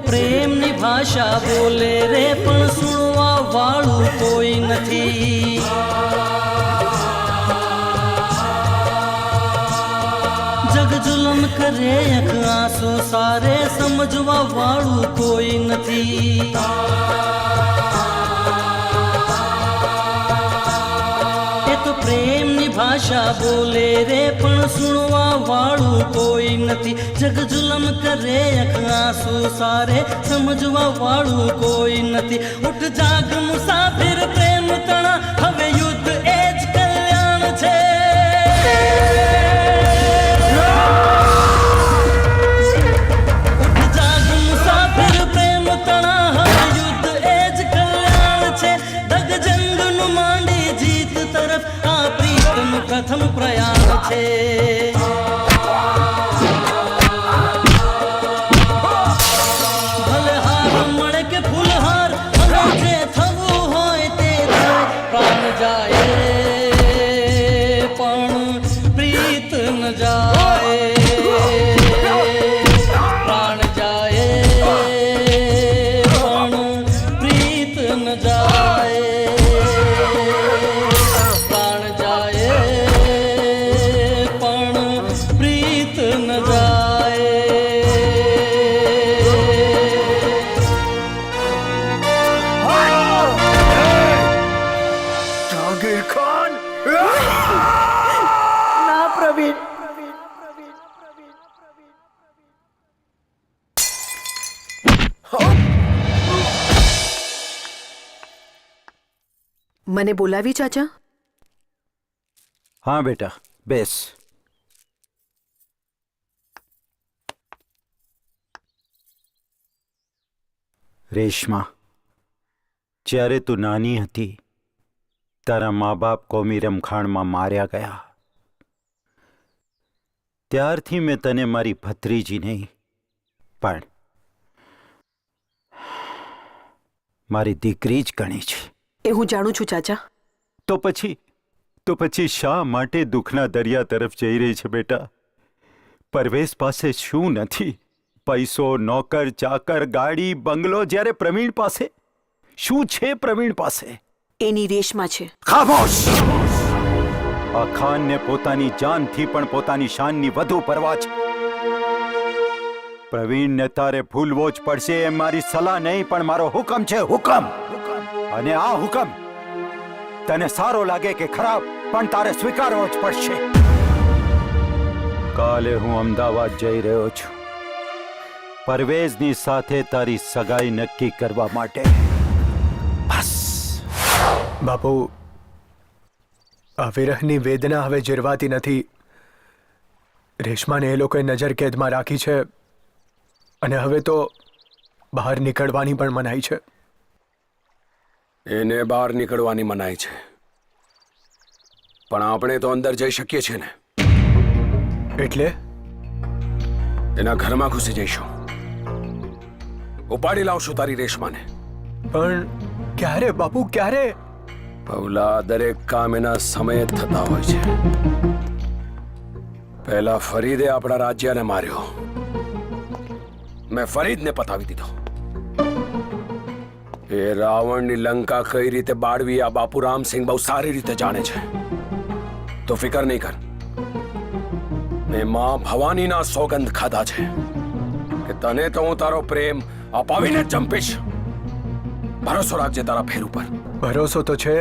પ્રેમની ભાષા બોલે રે પણ સુણવા વાળું કોઈ નથી. જગ જુલમ કરે આંસુ સારે સમજવા વાળું કોઈ નથી. એ તો પ્રેમની ભાષા બોલે રે પણ સુણવા વાળું કોઈ નથી. જગ જુલમ કરે આંસુ સારે સમજવા વાળું કોઈ નથી. ઉઠ જાગ મુસાફિર પ્રેમ તણા હવે યુદ્ધ એ જ કલ્યાણ છે. ઉઠ જાગ મુસાફિર પ્રેમ તણા હવે યુદ્ધ એ જ કલ્યાણ છે. દગ જંગનું માંડી જીત તરફ આ પ્રીતનું પ્રથમ પ્રયાણ છે. ભલે હાર મળે કે ફૂલહાર હવે જે થવું હોય તે થાય. પ્રાણ જાય પણ પ્રીત ન જાય. પ્રાણ જાય પણ પ્રીત ન જાય. પ્રાણ જાય પણ પ્રીત ન જાય. જહાંગીર ખાન ના પ્રવીણ, મને બોલાવી ચાચા? હા બેટા, બેસ. રેશમા, જ્યારે તું નાની હતી તારા મા બાપ કોમી રમખાણમાં માર્યા ગયા. ત્યારથી મેં તને મારી ભત્રીજી નહીં પણ મારી દીકરી જ ગણી છે. એ હું જાણું છું ચાચા. તો પછી શા માટે દુઃખના દરિયા તરફ જઈ રહી છે બેટા? પરવેશ પાસે શું નથી? પૈસો, નોકર, ચાકર, ગાડી, બંગલો. જ્યારે પ્રવીણ પાસે શું છે? પ્રવીણ પાસે એની રેશમા છે. ખામોશ! આ ખાનને પોતાની જાનથી પણ પોતાની શાનની વધુ પરવા છે. પ્રવીણને તારે ભૂલવો જ પડશે. એ મારી સલાહ નહીં પણ મારો હુકમ છે. હુકમ. અને આ હુકમ તને સારો લાગે કે ખરાબ પણ તારે સ્વીકારવો જ પડશે. કાલે હું અમદાવાદ જઈ રહ્યો છું પરવેઝની સાથે તારી સગાઈ નક્કી કરવા માટે. બસ. બાપુ, આ વિરહની વેદના હવે જીરવાતી નથી. રેશમાને એ લોકોએ નજર કેદમાં રાખી છે અને હવે તો બહાર નીકળવાની પણ મનાઈ છે. એને બહાર નીકળવાની મનાઈ છે પણ આપણે તો અંદર જઈ શકીએ છીએ ને. એટલે એના ઘરમાં ઘૂસી જઈશું. ઉપાડી લાવશું તારી રેશમાને. પણ ક્યારે બાપુ, ક્યારે? પવલા, દરેક કામ એના સમયે જ થતા હોય છે. પહેલા ફરીદે આપણા રાજ્યને માર્યો. મેં ફરીદને પતાવી દીધો. એ રાવણની લંકા કઈ રીતે બાળવી આ બાપુ રામસિંહ બહુ સારી રીતે જાણે છે. તો ફિકર નહીં કર. મેં માં ભવાનીના સોગંદ ખાધા છે કે તને તો હું તારો પ્રેમ અપાવીને જ ચંપીશ. ભરોસો રાખજે તારા ફેર ઉપર. ભરોસો તો છે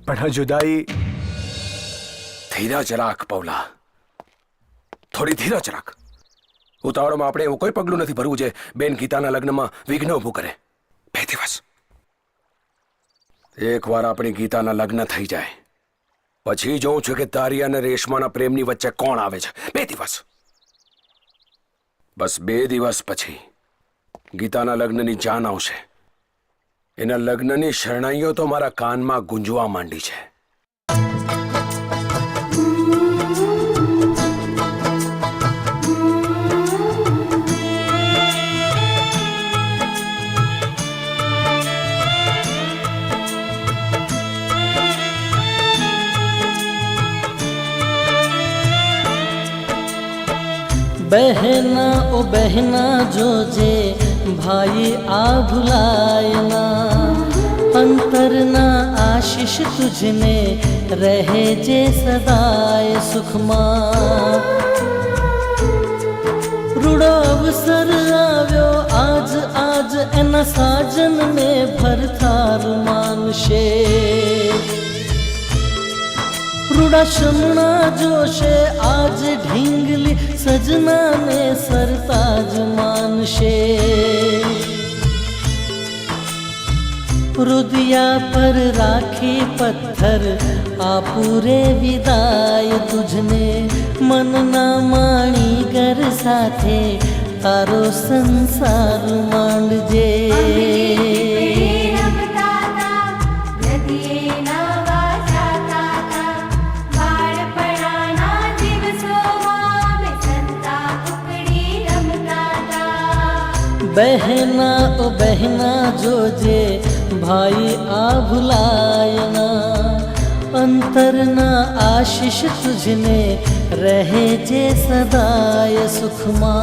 પણ આ જુદાઈ. ધીરજ રાખ પવલા, થોડી ધીરજ રાખ. ઉતાવળમાં આપણે એવું કોઈ પગલું નથી ભરવું જે બેન ગીતાના લગ્નમાં વિઘ્ન ઊભું કરે. 2 દિવસ. એકવાર આપણી ગીતાના લગ્ન થઈ જાય પછી જોઉં છું કે તારી અને રેશમાના પ્રેમની વચ્ચે કોણ આવે છે. 2 દિવસ. બસ 2 દિવસ પછી ગીતાના લગ્નની જાન આવશે. એના લગ્નની શરણાઈઓ તો મારા કાનમાં ગુંજવા માંડી છે. बहना ओ बहना जो जे भाई आ भुलायना अंतरना आशीष तुझने रहे जे सदाय सुखमा रूड़ो अवसर આવ્યો આજ એના સાજન ને ભરથાર માનશે રૂડા શમણા જોશે આજ ઢીંગલી સજના ને સરતાજ માનશે रुदिया पर राखी पत्थर आपूरे विदाय तुझने मन ना माणी घर साथे तारो संसार मांडजे बहना ओ बहना जो जे भाई आ भुलायना अंतरना आशीष तुझने रहे जे सदाय सुखमा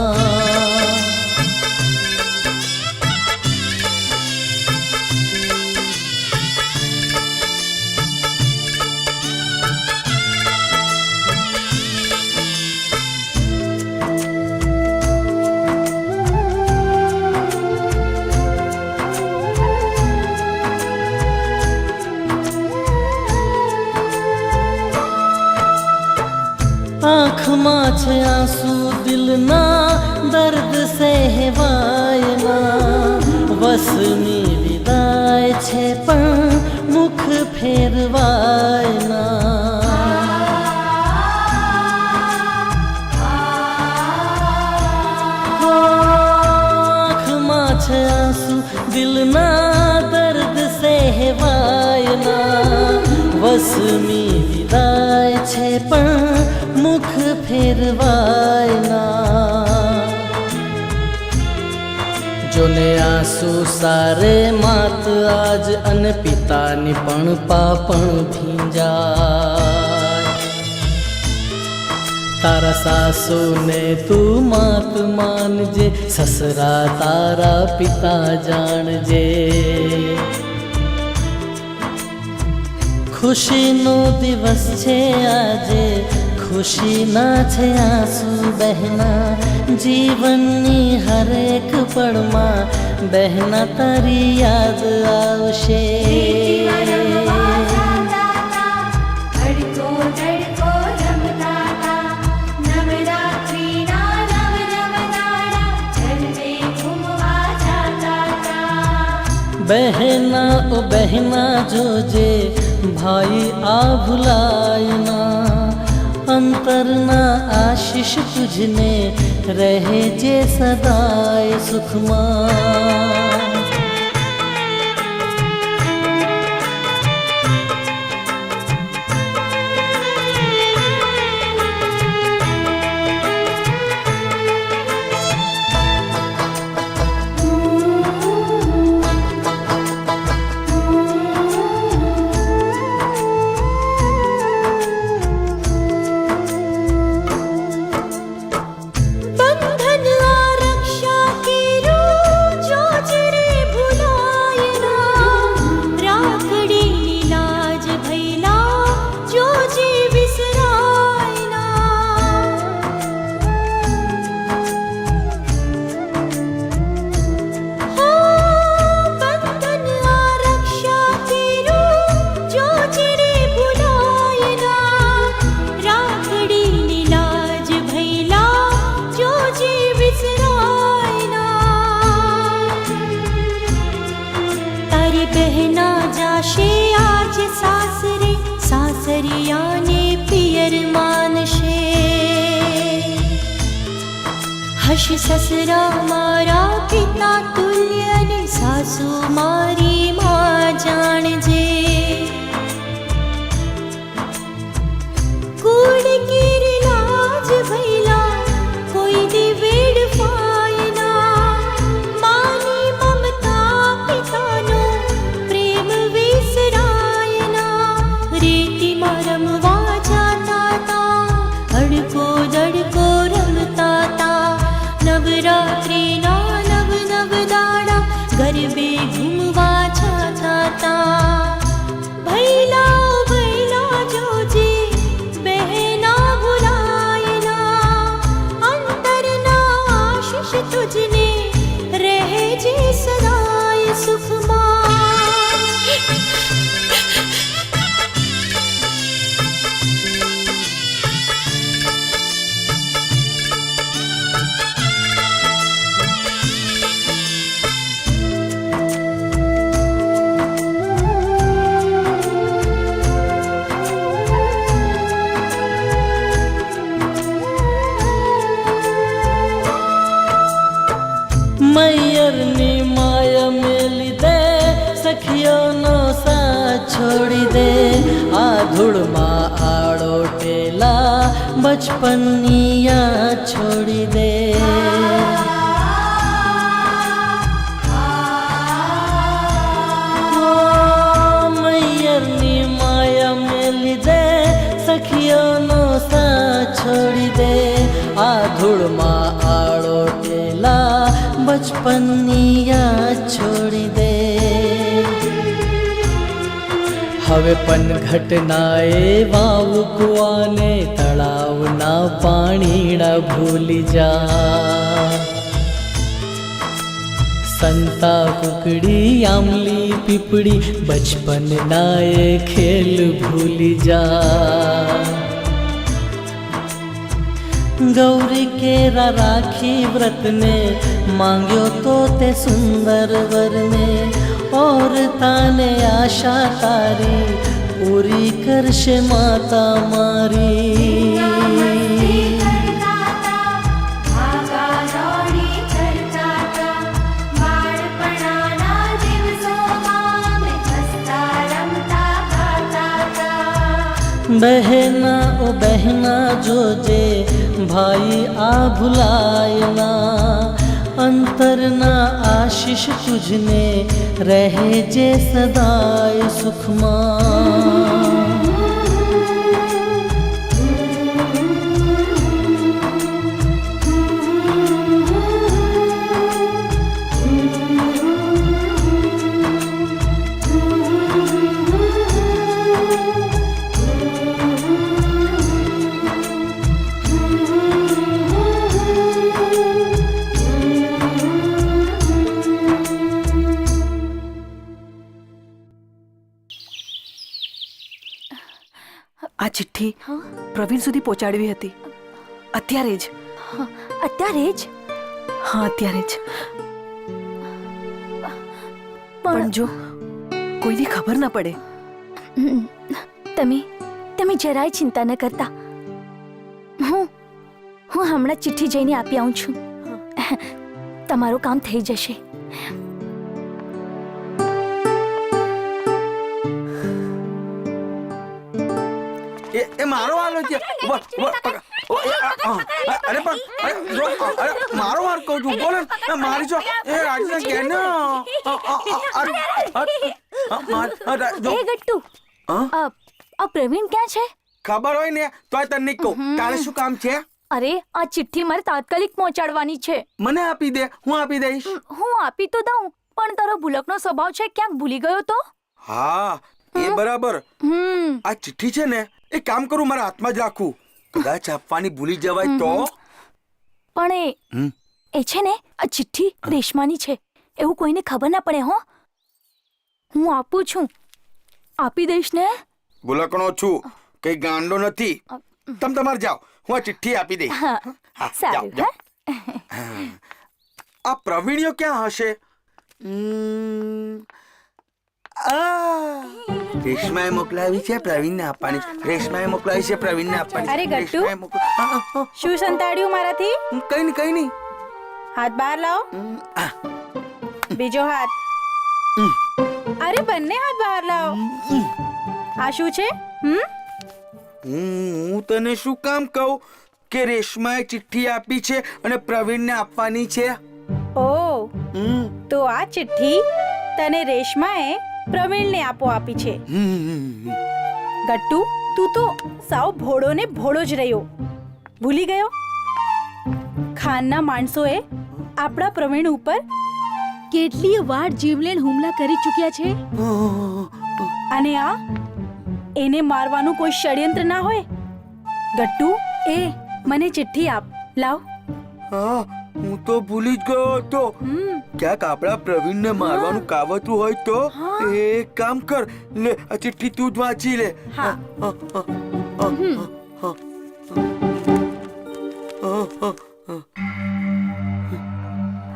આંખમાં છે આંસુ દિલના દર્દ સહેવાયના વસની વિદાય છે પણ મુખ ફેરવાયના આંખમાં છે આંસુ દિલના દર્દ સહેવાયના વસની વિદાય છે પણ मुख फेरवायना जोने आंसू सारे मात आज अन पितानी पण पापण भींजाय तारा सासू ने तू मात मानजे ससरा तारा पिता जानजे खुशी नो दिवस छे आजे खुशी ना छे आंसू बहना जीवननी हरेक पड़मा बहना तारी याद आवशे बहना ओ बहना जो जे भाई आ भुलायना अंतरना आशीष तुझने रहे जे सदाय सुखमा हश ससरा मारा पिता तुल्य ने सासू मारी मां जानजे कूड़ कीर लाज भैला कोई दी वेड़ फायना मानी ममता पितानो प्रेम विसरायना रीति मरमवा जाता ता अड़को दड़को रमता ता છોડી દે આ ધૂળમાં આડો ટેલા બચપનની યાદ છોડી દે મૈયરની માયા મેલી દે સખીઓનો સાથ છોડી દે આ ધૂળમાં આડો ટેલા બચપનની યાદ છોડી દે હવે પણ ઘટનાએ વાવ કુવાને તળાવના પાણીના ભૂલી જા સંતા કુકડી આમલી પીપળી બચપનના એ ખેલ ભૂલી જા ગૌરી કેરા રાખી વ્રતને માંગ્યો તો તે સુંદર વરને और ताने आशा तारी पूरी करशे माता मारी बहना ओ बहना जोजे भाई आ भुलायना अंतરના આશીષ તુજને રહેજે સદાય સુખમાં આ ચિઠ્ઠી પ્રવીણ સુધી પહોંચાડવી હતી અત્યારે જ અત્યારે જ હા અત્યારે જ પણ જો કોઈને ખબર ના પડે તમે જરાય ચિંતા ન કરતા હું હમણાં ચિઠ્ઠી જઈને આપી આવું છું તમારું કામ થઈ જશે એ મારો વાલો છે અરે પણ મારો વાર કહું છું બોલો મારી છો એ રાજના કે એ ગટ્ટુ આ પ્રવીણ ક્યાં છે ખબર હોય ને તોય તને કહું તારે શું કામ છે અરે આ ચિઠ્ઠી મારે તાત્કાલિક પહોંચાડવાની છે મને આપી દે હું આપી દઈશ હું આપી તો દઉં પણ તારો ભૂલકનો સ્વભાવ છે ક્યાંક ભૂલી ગયો તો હા એ બરાબર આ ચિઠ્ઠી છે ને એ કામ કરું મારા હાથમાં જ રાખું કદાચ આપવાની ભૂલી જવાય તો પણ એ છે ને આ ચિઠ્ઠી રેશમાની છે એવું કોઈને ખબર ના પડે હો હું આપું છું આપી દઈશ ને ભૂલકણો છું કઈ ગાંડો નથી તમે તમારે જાઓ હું આ ચિઠ્ઠી આપી દઈશ સારું આ પ્રવીણ્યો ક્યાં હશે રેશમાએ મોકલાવી છે પ્રવીણને આપવાની રેશમાએ મોકલાવી છે પ્રવીણને આપવાની અરે ગટ્ટુ શું સંતાડ્યું મારાથી કઈ નહીં હાથ બહાર લાવો બીજો હાથ અરે બંને હાથ બહાર લાવો આ શું છે હું તને શું કામ કહું કે રેશમાએ ચિઠ્ઠી આપી છે અને પ્રવીણને આપવાની છે ઓ તો આ ચિઠ્ઠી તને રેશમાએ પ્રવીણને આપી છે ગટ્ટુ તું તો સાવ ભોળો ને ભોળો જ રહ્યો ભૂલી ગયો ખાનના માણસોએ આપણા પ્રવીણ ઉપર કેટલી વાર જીવલેણ હુમલા કરી ચૂક્યા છે અને આ એને મારવાનું કોઈ ષડયંત્ર ના હોય ગટ્ટુ એ મને ચિઠ્ઠી આપ લાવ હા હું તો ભૂલી જ ગયો હતો ક્યાંક આપણા પ્રવીણને મારવાનું કાવતું હોય તો એક કામ કર લે આ ચિઠ્ઠી તું જ વાંચી લે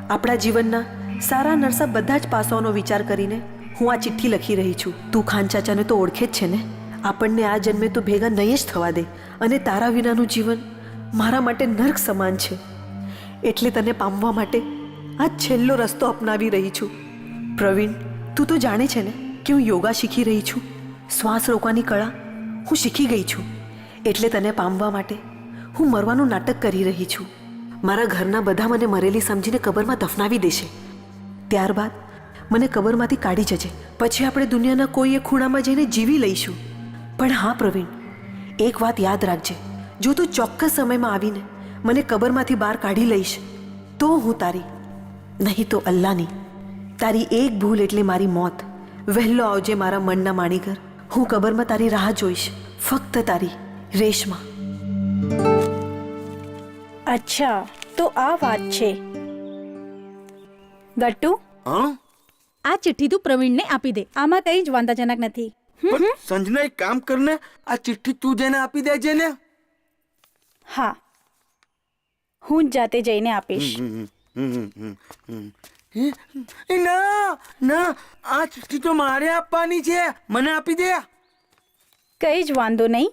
આપણા જીવનના સારા નરસા બધા જ પાસાઓનો વિચાર કરીને હું આ ચિઠ્ઠી લખી રહી છું તું ખાન ચાચાને તો ઓળખે જ છે ને આપણને આ જન્મે તો ભેગા નહીં જ થવા દે અને તારા વિનાનું જીવન મારા માટે નર્ક સમાન છે એટલે તને પામવા માટે આ છેલ્લો રસ્તો અપનાવી રહી છું પ્રવીણ તું તો જાણે છે ને કે હું યોગા શીખી રહી છું શ્વાસ રોકવાની કળા હું શીખી ગઈ છું. એટલે તને પામવા માટે હું મરવાનું નાટક કરી રહી છું. મારા ઘરના બધા મને મરેલી સમજીને કબરમાં દફનાવી દેશે. ત્યારબાદ મને કબરમાંથી કાઢી જજે. પછી આપણે દુનિયાના કોઈ એક ખૂણામાં જઈને જીવી લઈશું. પણ હા પ્રવીણ, એક વાત યાદ રાખજે. જો તું ચોક્કસ સમયમાં આવીને મને કબરમાંથી બહાર કાઢી લઈશ તો હું તારી, નહીં તો અલ્લાહની. તારી એક ભૂલ એટલે મારી મોત. વહેલો આવજે મારા મનના માણીકર. હું કબરમાં તારી રાહ જોઈશ. ફક્ત તારી રેશમા. અચ્છા, તો આ વાત છે. ગટ્ટુ, આ ચિઠ્ઠી તું પ્રવીણને આપી દે. આમાં કઈ જ વાંધાજનક નથી. પણ સંજના એક કામ કરને, આ ચિઠ્ઠી તું જઈને આપી દેજે ને. હા, હું જ જાતે જઈને આપીશ. ના ના, આ ચિઠ્ઠી તો મારે આપવાની છે. મને આપી દે. કઈ જ વાંધો નહીં.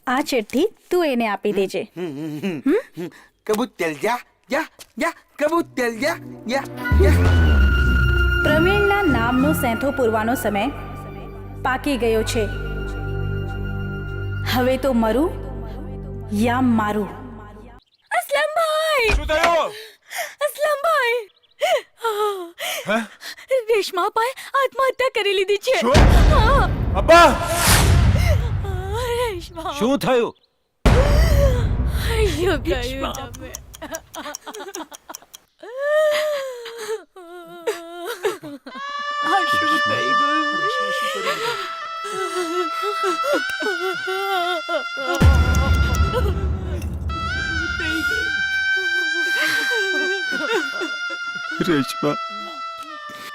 આ ચિઠ્ઠી તું એને આપી દેજે. કબૂતર જા જા જા, કબૂતર જા જા જા. પ્રવીણના નામનો સેંથો પૂરવાનો સમય પાકી ગયો છે. હવે તો મરું યા મારું. અસલમભાઈ! શું થયું? અસલમભાઈ! રેશમા અપાએ આત્મહત્યા કરી લીધી છે. હા. અબ્બા! રેશમા! શું થયું? શું કહ્યું તમે? આ શું થઈ રેશમા,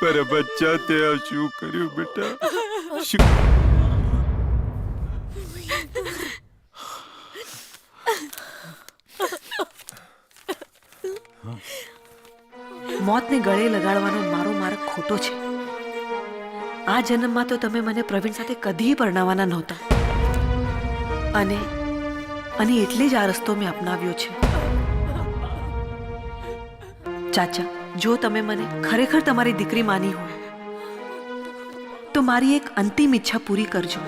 મારા બચ્ચા તે આ શું કર્યું બેટા? શું? મોતને ગળે લગાડવાનો મારો માર્ગ ખોટો છે. આ જન્મમાં તો તમે મને પ્રવીણ સાથે કદી પરણાવવાના નહોતા, અને એટલે જ આ રસ્તો મેં અપનાવ્યો છે. ચાચા, જો તમે મને ખરેખર તમારી દીકરી માની હોય તો મારી એક અંતિમ ઈચ્છા પૂરી કરજો.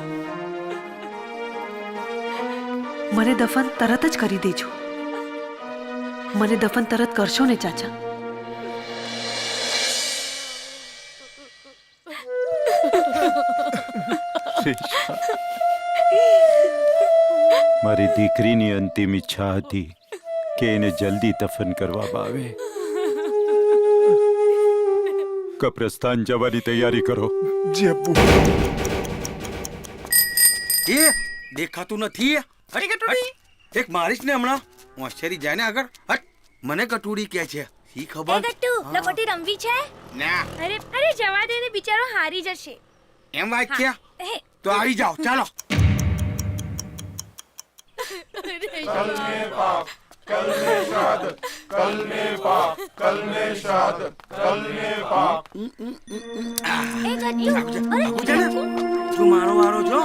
મને દફન તરત જ કરી દેજો. મને દફન તરત કરશો ને ચાચા? મારી દીકરીની અંતિમ ઈચ્છા હતી કે એને જલ્દી દફન કરવામાં આવે. કબ્રસ્તાન જવાની તૈયારી કરો. એ દેખાતું નથી. અરે કટોરી, એક મારીશ ને હમણાં. હોશિયારી જાય ને આગળ. હટ, મને કટોરી કે છે. સી ખબર? લપટી રમવી છે? ના, અરે જવા દે ને, બિચારો હારી જશે. એમ વાત છે તો આવી જાઓ. ચાલો. તું મારો વારો છો.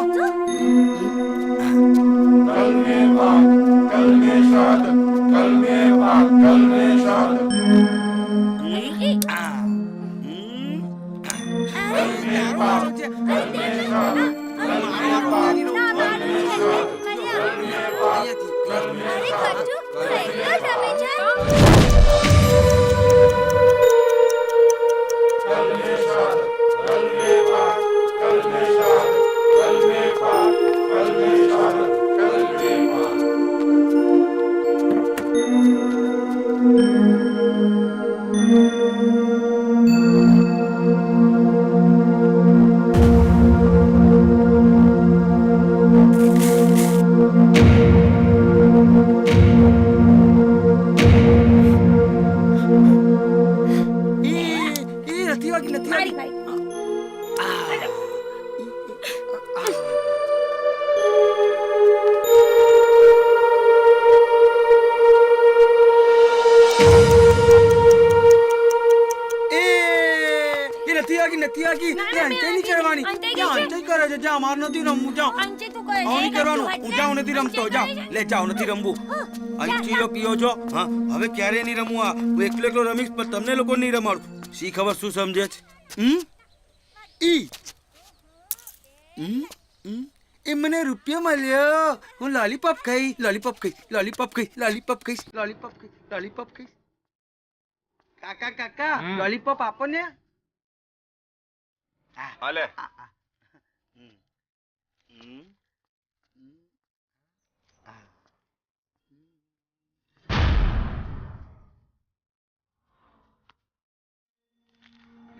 હવે ક્યારે નહીં રમવું. હું એકલો રમીશ, પણ તમને લોકો નહીં રમાડું. શી ખબર શું સમજે છે? એ મને રૂપિયો મળ્યો. હું લોલીપોપ ખાઈ લોલીપોપ ખાઈ લોલીપોપ ખાઈ લોલીપોપ ખાઈશ લોલીપોપ ખાઈ લોલીપોપ ખાઈશ. કાકા કાકા લોલીપોપ આપો ને. હાલે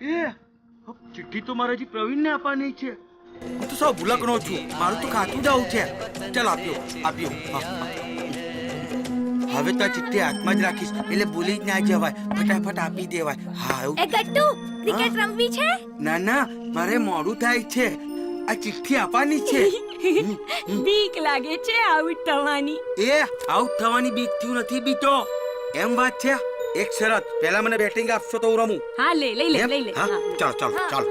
એ ચિઠ્ઠી તો મારે હજી પ્રવીણને આપવાની છે. હું તો સાવ ભૂલકણો છું. મારું તો ખાતું જ આવું છે. ચાલ આપ્યો આપ્યો. હવે તો આ ચિઠ્ઠી હાથમાં જ રાખીશ એટલે ભૂલી જ ના જવાય. ફટાફટ આપી દેવાય. હા એવું. એ ગટ્ટુ ક્રિકેટ રમવી છે? ના ના મારે મોડું થાય છે. આ ચિઠ્ઠી આપવાની છે. બીક લાગે છે આઉટ થવાની. એ આઉટ થવાની બીક થયું નથી બીતો. એમ વાત છે. એક શરત, પહેલા મને બેટિંગ આપશો તો હું રમું. હા લઈ લે એમ? લઈ લે. હા ચાલો ચાલો ચાલો.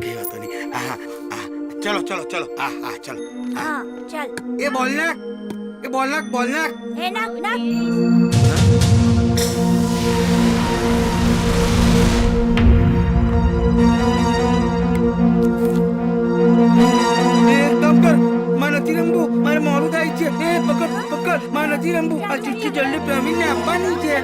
કઈ વાતો નહીં. ચલો ચલો ચલો. હા ચલો. હા ચાલ એ બોલ નાખ. એ બોલ નાખ બોલ નાખ. હે નાખ નાખ. એકદમ કર. મારે નથી રમવું. મારે મોડું થાય છે. એ પકડ પકડ. મારે નથી રમવું. આ ચિઠ્ઠી જલ્દી પ્રવીણને આપવાની છે.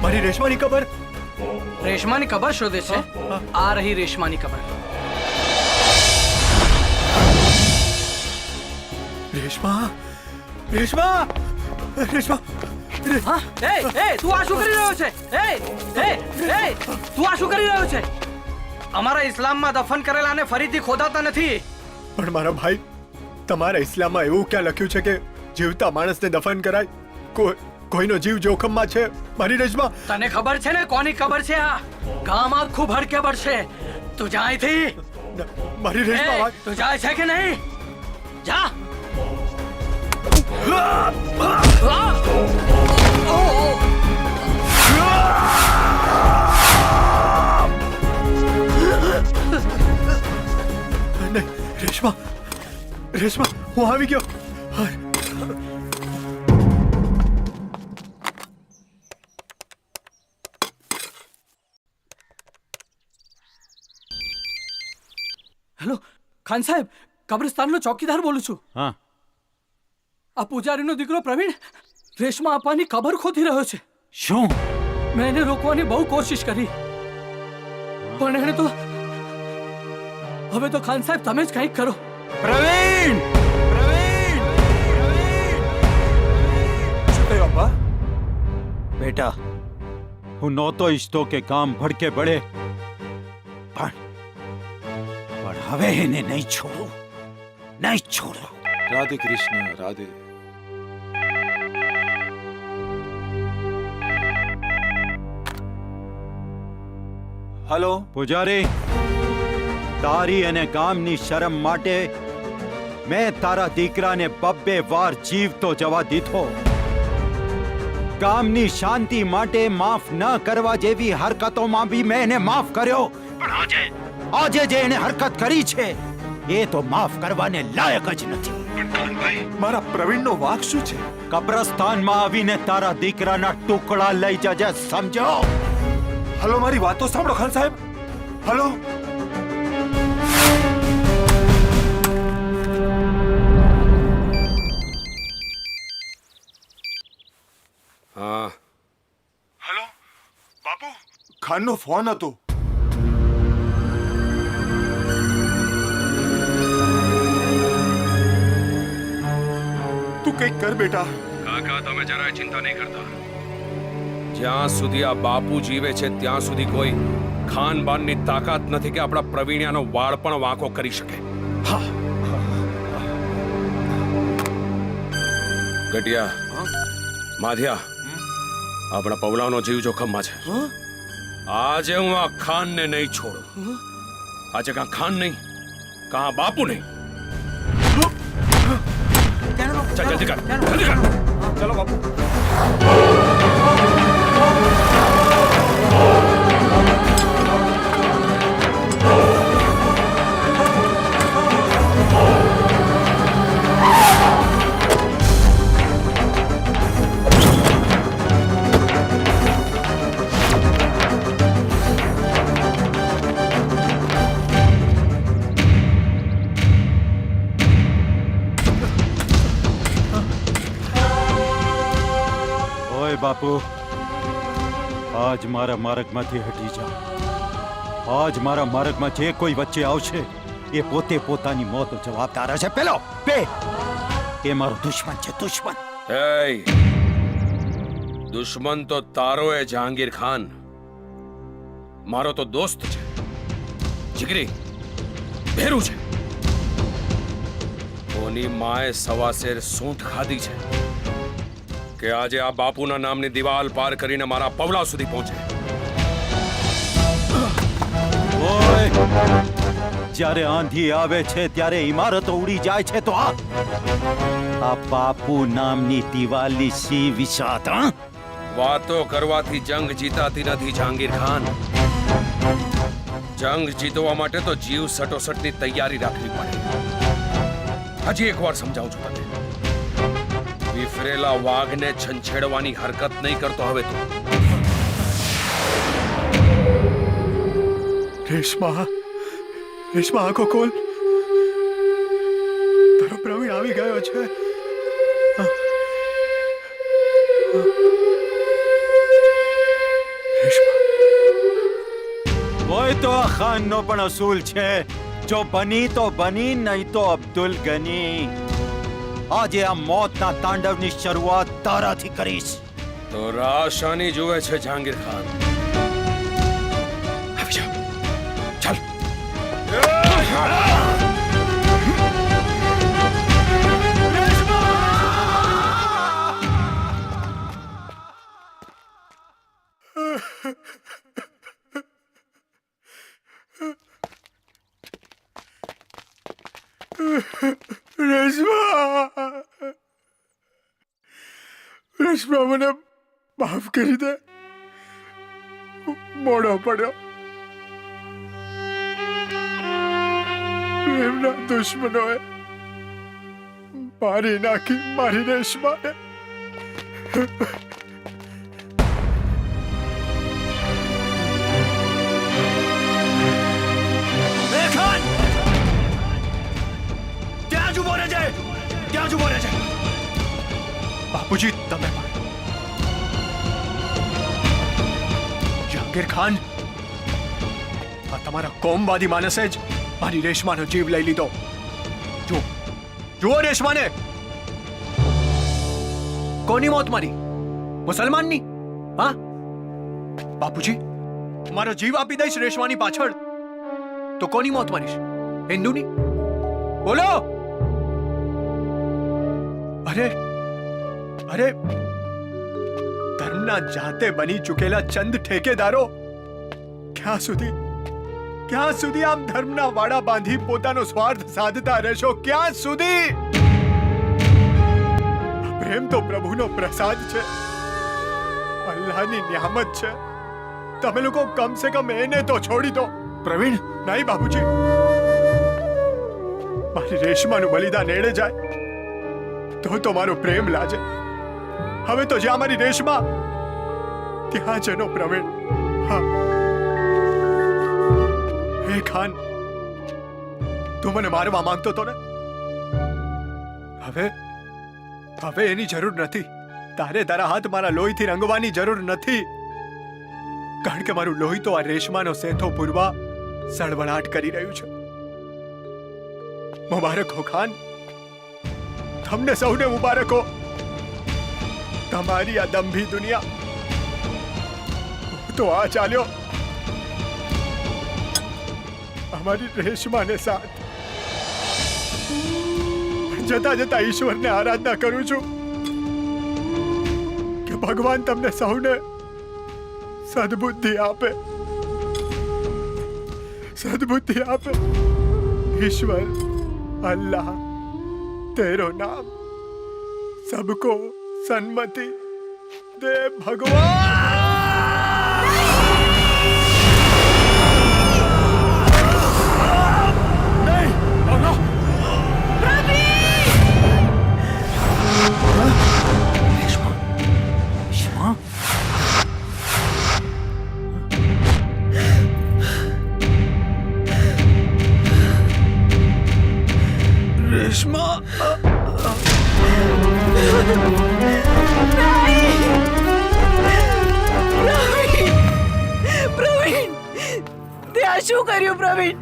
મારી રેશમાની કબર. રેશમાની કબર શોધે છે. આ રહી રેશમાની કબર. રેશમા રેશમા રેશમા. હા એ તું આ શું કરી રહ્યો છે? તું આ શું કરી રહ્યો છે? અમારા ઇસ્લામમાં દફન કરેલાને ફરીથી ખોદાતા નથી. પણ મારા ભાઈ, તમારા ઇસ્લામમાં એવું ક્યાં લખ્યું છે કે જીવતા માણસને દફન કરાય? કોઈનો જીવ જોખમમાં છે મારી રેશમા. તને ખબર છે ને કોની ખબર છે? આ ગામ આખું ભડકે પડશે. તું જા અહીંથી. મારી રેશમા ભાઈ. તું જાય છે કે નહીં? જા. નહીં રેશમા રેશમા, હું આવી ગયો. હેલો ખાન સાહેબ, કબ્રસ્તાનનો ચોકીદાર બોલું છું. હા, આ પૂજારીનો દીકરો પ્રવીણ રેશમા આપવાની કબર ખોદી રહ્યો છે. શું? મેં એને રોકવાની બહુ કોશિશ કરી, પણ એને તો હવે તો ખાન સાહેબ તમે જ કંઈક કરો. પ્રવીણ! શું થયું અપ્પા? બેટા, હું નહોતો ઈચ્છતો કે કામ ભડકે બળે, પણ હવે એને નહીં છોડું, નહીં છોડું. રાધે કૃષ્ણ રાધે. હલો પૂજારી, તારી અને ગામની શરમ માટે મેં તારા દીકરાને બબ્બે વાર જીવતો જવા દીધો. ગામની શાંતિ માટે માફ ન કરવા જેવી હરકતોમાં બી મેં એને માફ કર્યો, પણ આજે જે એને હરકત કરી છે એ તો માફ કરવાને લાયક જ નથી. મારા પ્રવીણનો વાંક શું છે? કબ્રસ્તાનમાં આવીને તારા દીકરાના ટુકડા લઈ જજે, સમજો? હલો, મારી વાતો સાંભળો ખાન સાહેબ. હલો. હા હલો બાપુ, ખાનનો ફોન હતો. તું કંઈક કર બેટા. કાકા તમે જરાય ચિંતા નહીં કરતા. જ્યાં સુધી આ બાપુ જીવે છે ત્યાં સુધી કોઈ ખાનબાનની તાકાત નથી કે આપણા પ્રવીણ્યાનો વાળ પણ વાંકો કરી શકે. હા ગટિયા, માધ્યા, આપણા પવલાનો જીવ જોખમમાં છે. આજે હું આ ખાનને નહીં છોડું. આજે કાં ખાન નહીં, કાં બાપુ નહીં. ચાલ જલ્દી કર, જલ્દી કર. ચલો બાપુ. ઓય બાપુ, આજ મારા માર્ગમાંથી હટી જાઓ. આજ મારા માર્ગમાં જે કોઈ વચ્ચે આવશે એ પોતે પોતાની મોતનો જવાબદાર હશે. પેલો બે એ મારો દુશ્મન છે, દુશ્મન. એય, દુશ્મન તો તારો એ જહાંગીર ખાન. મારો તો દોસ્ત છે, જીગરી, ભેરું છે. કોની માએ સવાસેર સૂંઠ ખાધી છે કે આજે આ બાપુના નામની દિવાલ પાર કરીને મારા પવલા સુધી પહોંચે. ઓય, જ્યારે આંધી આવે છે ત્યારે ઇમારતો ઉડી જાય છે તો આ બાપુ નામની દિવાલની સી વિષાદ. વાતો કરવાથી જંગ જીતાતી નથી જહાંગીર ખાન. જંગ જીતવા માટે તો જીવ સટોસટની તૈયારી રાખવી પડે. હજી એકવાર સમજાવું છું તને. વિફરેલા વાઘને છંછેડવાની હરકત નહીં કરતો હવે તું. રેશમા, રેશમા આંખો ખોલ. તારો પ્રવીણ આવી ગયો છે. કોઈ તો આ ખાનનો પણ અસૂલ છે. જો બની તો બની, નહીં તો અબ્દુલ ગની. આજે આ મોતના તાંડવની શરૂઆત તારાથી કરીશ. તો રાહ શાની જુએ છે જહાંગીર ખાન? આવી જા, ચાલ. રેશમા, રેશમા, મને માફ કરી દે. મોડો પડ્યો. પ્રેમના દુશ્મનોએ મારી નાખી મારી રેશમાને. બાપુજી, તમે જહાંગીર ખાન, આ તમારા કોમવાદી માણસે જ મારી રેશમાનો જીવ લઈ લીધો. જુઓ, જુઓ રેશમાને. કોની મોત મારી? મુસલમાનની? હા બાપુજી, મારો જીવ આપી દઈશ રેશમાની પાછળ તો કોની મોત મારીશ? હિન્દુની? બોલો. અરે અરે, ધર્મના જાતે બની ચૂકેલા ચંદ ઠેકેદારો ક્યાં સુધી આમ ધર્મના વાડા બાંધી પોતાનો સ્વાર્થ સાધતા રહેશો? ક્યાં સુધી? પ્રેમ તો પ્રભુનો પ્રસાદ છે, અલ્લાહની નિયામત છે. તમે લોકો કમ સે કમ એને તો છોડી દો. પ્રવીણ, નહીં બાબુજી, મારી રેશમાનું બલિદાન એડે જાય તો મારો પ્રેમ લાજે. હવે તો જ્યાં મારી રેશમા ત્યાં જ એનો પ્રવીણ. હા, હે ખાન, તું મને મારવા માંગતો તો ને? હવે એની જરૂર નથી. તારે તારા હાથ મારા લોહીથી રંગવાની જરૂર નથી, કારણ કે મારું લોહી તો આ રેશમાનો સેથો પૂરવા સળવળાટ કરી રહ્યું છે. મુબારક હો ખાન, તમને સૌને મુબારક હો. તમારી આ દંભી દુનિયા તો આ ચાલ્યો અમારી રેશમાને સાથ. જતા જતા ઈશ્વરને આરાધના કરું છું કે ભગવાન તમને સૌને સદબુદ્ધિ આપે. सद्बुद्धि आपे ईश्वर अल्लाह तेरो नाम सबको सन्मति दे भगवान। રેશમા પ્રવીણ, તે આ શું કર્યું પ્રવીણ?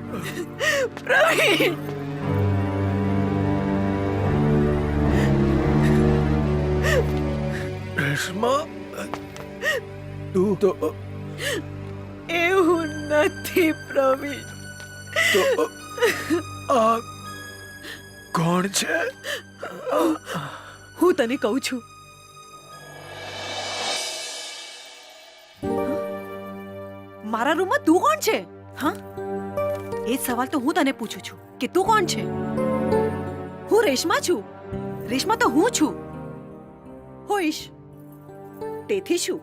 પ્રવીણ, રેશમા તું તો એવું નથી પ્રવીણ. તો આ કોણ છે? હું તને કહું છું. મારા રૂમમાં તું કોણ છે? હા, એ સવાલ તો હું તને પૂછું છું કે તું કોણ છે? હું રેશમા છું. રેશમા તો હું છું. હોઈશ તેથી શું?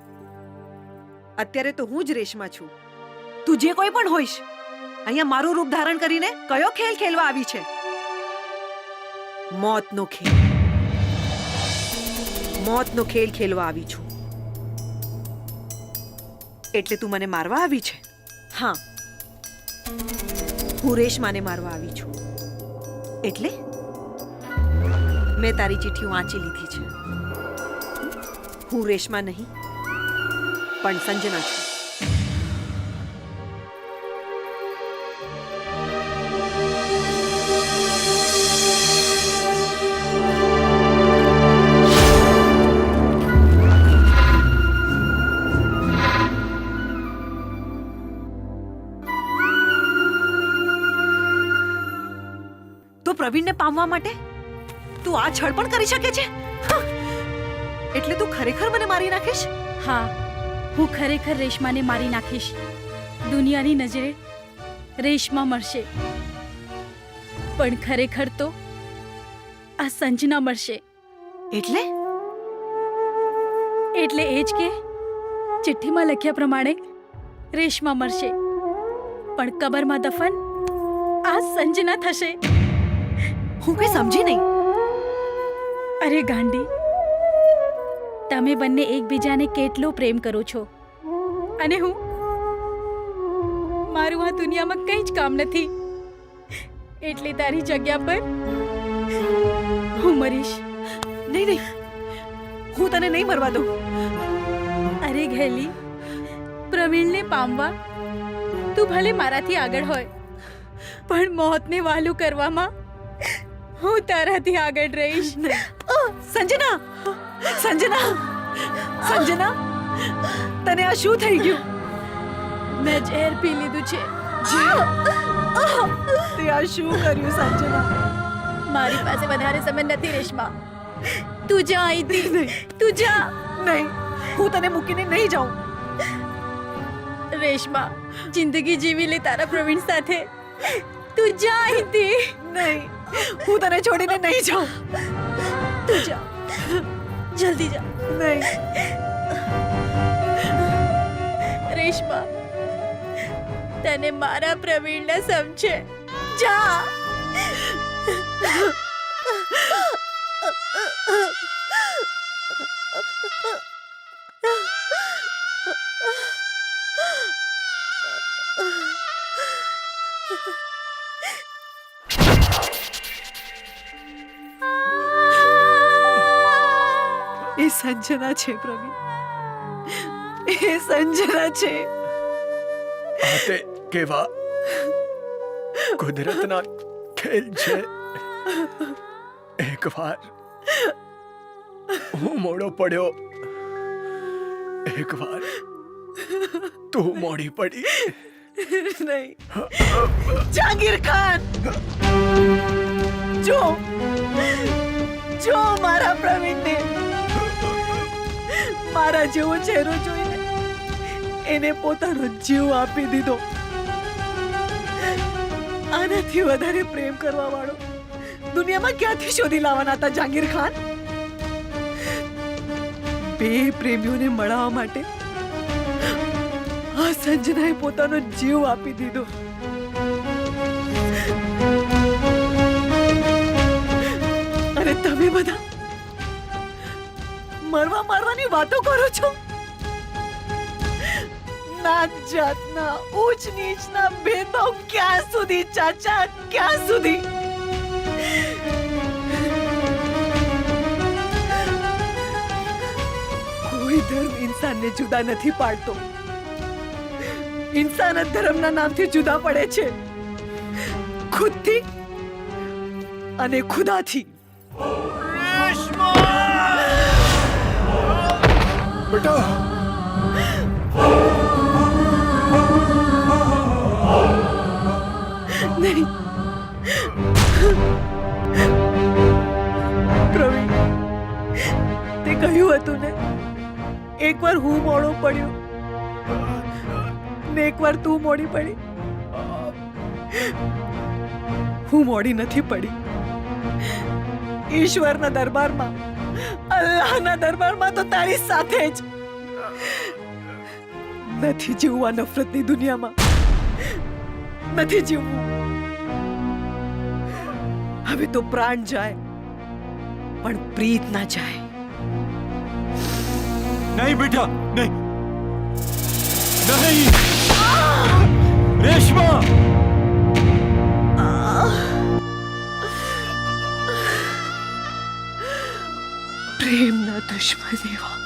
અત્યારે તો હું જ રેશમા છું. તું જે કોઈ પણ હોઈશ, અહીંયા મારું રૂપ ધારણ કરીને કયો ખેલ ખેલવા આવી છે? મોતનો ખેલ. મોતનો ખેલ ખેલવા આવી છું. એટલે તું મને મારવા આવી છે? હા, હું રેશમાને મારવા આવી છું. એટલે મેં તારી ચિઠ્ઠી વાંચી લીધી છે. હું રેશમા નહીં પણ સંજના છું. તો પ્રવીણને પામવા માટે તું આ છળ પણ કરી શકે છે? એટલે તું ખરેખર મને મારી નાખીશ? હા, હું ખરેખર રેશમાને મારી નાખીશ. દુનિયાની નજરે રેશમા મળશે, પણ ખરેખર તો આ સંજના મળશે. એટલે એટલે એ જ કે ચિઠ્ઠીમાં લખ્યા પ્રમાણે રેશમા મળશે, પણ કબરમાં દફન આ સંજના થશે. હું કઈ સમજી નહીં. અરે ગાંડી, તમે બંને એકબીજાને કેટલો પ્રેમ કરો છો, અને હું મારું આ દુનિયામાં કંઈ જ કામ નથી, એટલે તારી જગ્યા પર હું મરીશ. નહીં નહીં, હું તને નહીં મરવા દઉં. અરે ઘેલી, પ્રવીણને પામવા તું ભલે મારાથી આગળ હોય, પણ મોતને વાલું કરવામાં હું તારાથી આગળ રહીશ. સંજના, સંજના, સંજના, તને આ શું થઈ ગયું? મેં ઝેર પી લીધું છે. તે આ શું કર્યું સંજના? મારી પાસે વધારે સમય નથી રેશમા. તું જા અહીંથી. તું જા. નહીં, હું તને મૂકીને નહીં જાઉં. રેશમા, જિંદગી જીવી લે તારા પ્રવીણ સાથે. તું જા અહીંથી. નહીં, હું તને છોડીને નહીં જાઉં. તું જા, જલ્દી જા. નહીં. રેશમા, તને મારા પ્રવીણના સમજે. જા. એ સંજના છે પ્રવીણ, એ સંજના છે. આ તે કેવા કુદરતના ખેલ છે. એકવાર હું મોડો પડ્યો, એકવાર તું મોડી પડી. નહીં, જહાંગીર ખાન, જો જો મારા પ્રવીણને. મારા જેવો ચહેરો જોઈને એને પોતાનો જીવ આપી દીધો. આનાથી વધારે પ્રેમ કરવા વાળો દુનિયામાં ક્યાંથી શોધી લાવવાના હતા જહાંગીર ખાન? બે પ્રેમીઓને મળવા માટે આ સંજનાએ પોતાનો જીવ આપી દીધો. અને તમે બધા મારવાની વાતો કરો છો. નાત જાતના ઊંચ નીચના ભેદભાવ ક્યાં સુધી ચાચા, ક્યાં સુધી? કોઈ ધર્મ ઇન્સાનને જુદા નથી પાડતો. ઇન્સાન જ ધર્મના નામથી જુદા પડે છે, ખુદથી અને ખુદાથી. બેટા નહીં પ્રવીણ, તે કહ્યું હતું ને, એકવાર હું મોડો પડ્યો ને એકવાર તું મોડી પડી. હું મોડી નથી પડી. ઈશ્વરના દરબારમાં, અલ્લાહના દરબારમાં તો તારી સાથે જ. નથી જીવવા નફરતની દુનિયામાં, નથી જીવવું. હવે તો પ્રાણ જાય પણ પ્રીત ના જાય. નહીં બેટા, નહીં નહીં. રેશમા, પ્રેમના દુશ્મન એવા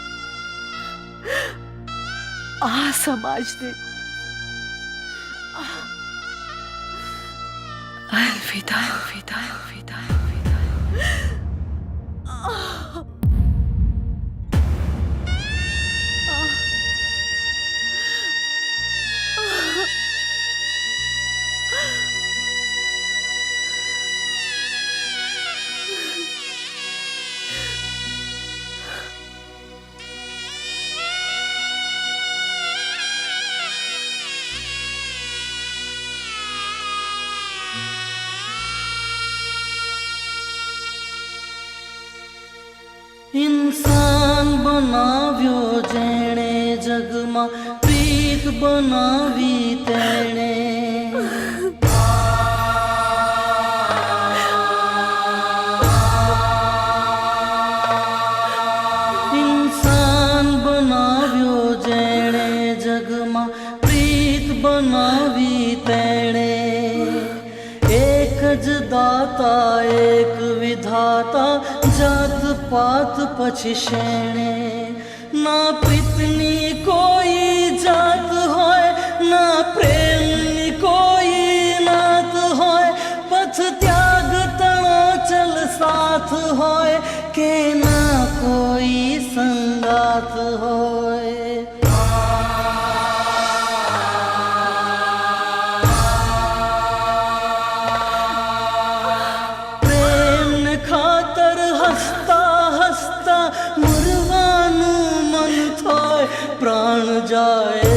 આ સમાજને અલવિદા, અલવિદા, અલવિદા, અલવિદા. ઇન્સાન બનાવ્યો જેણે જગમાં, પ્રીત બનાવી તેણે. ઇન્સાન બનાવ્યો જેણે જગમાં, પ્રીત બનાવી તેણે. એક જ દાતા, એક વિધાતા, જાત પાત પછી શેણે. ના પ્રીતની કોઈ જાત હોય, ના પ્રેમની કોઈ નાત હોય. પથ ત્યાગ તણો ચલ સાથ હોય, કે ના કોઈ સંગાત હોય. પ્રાણ જાય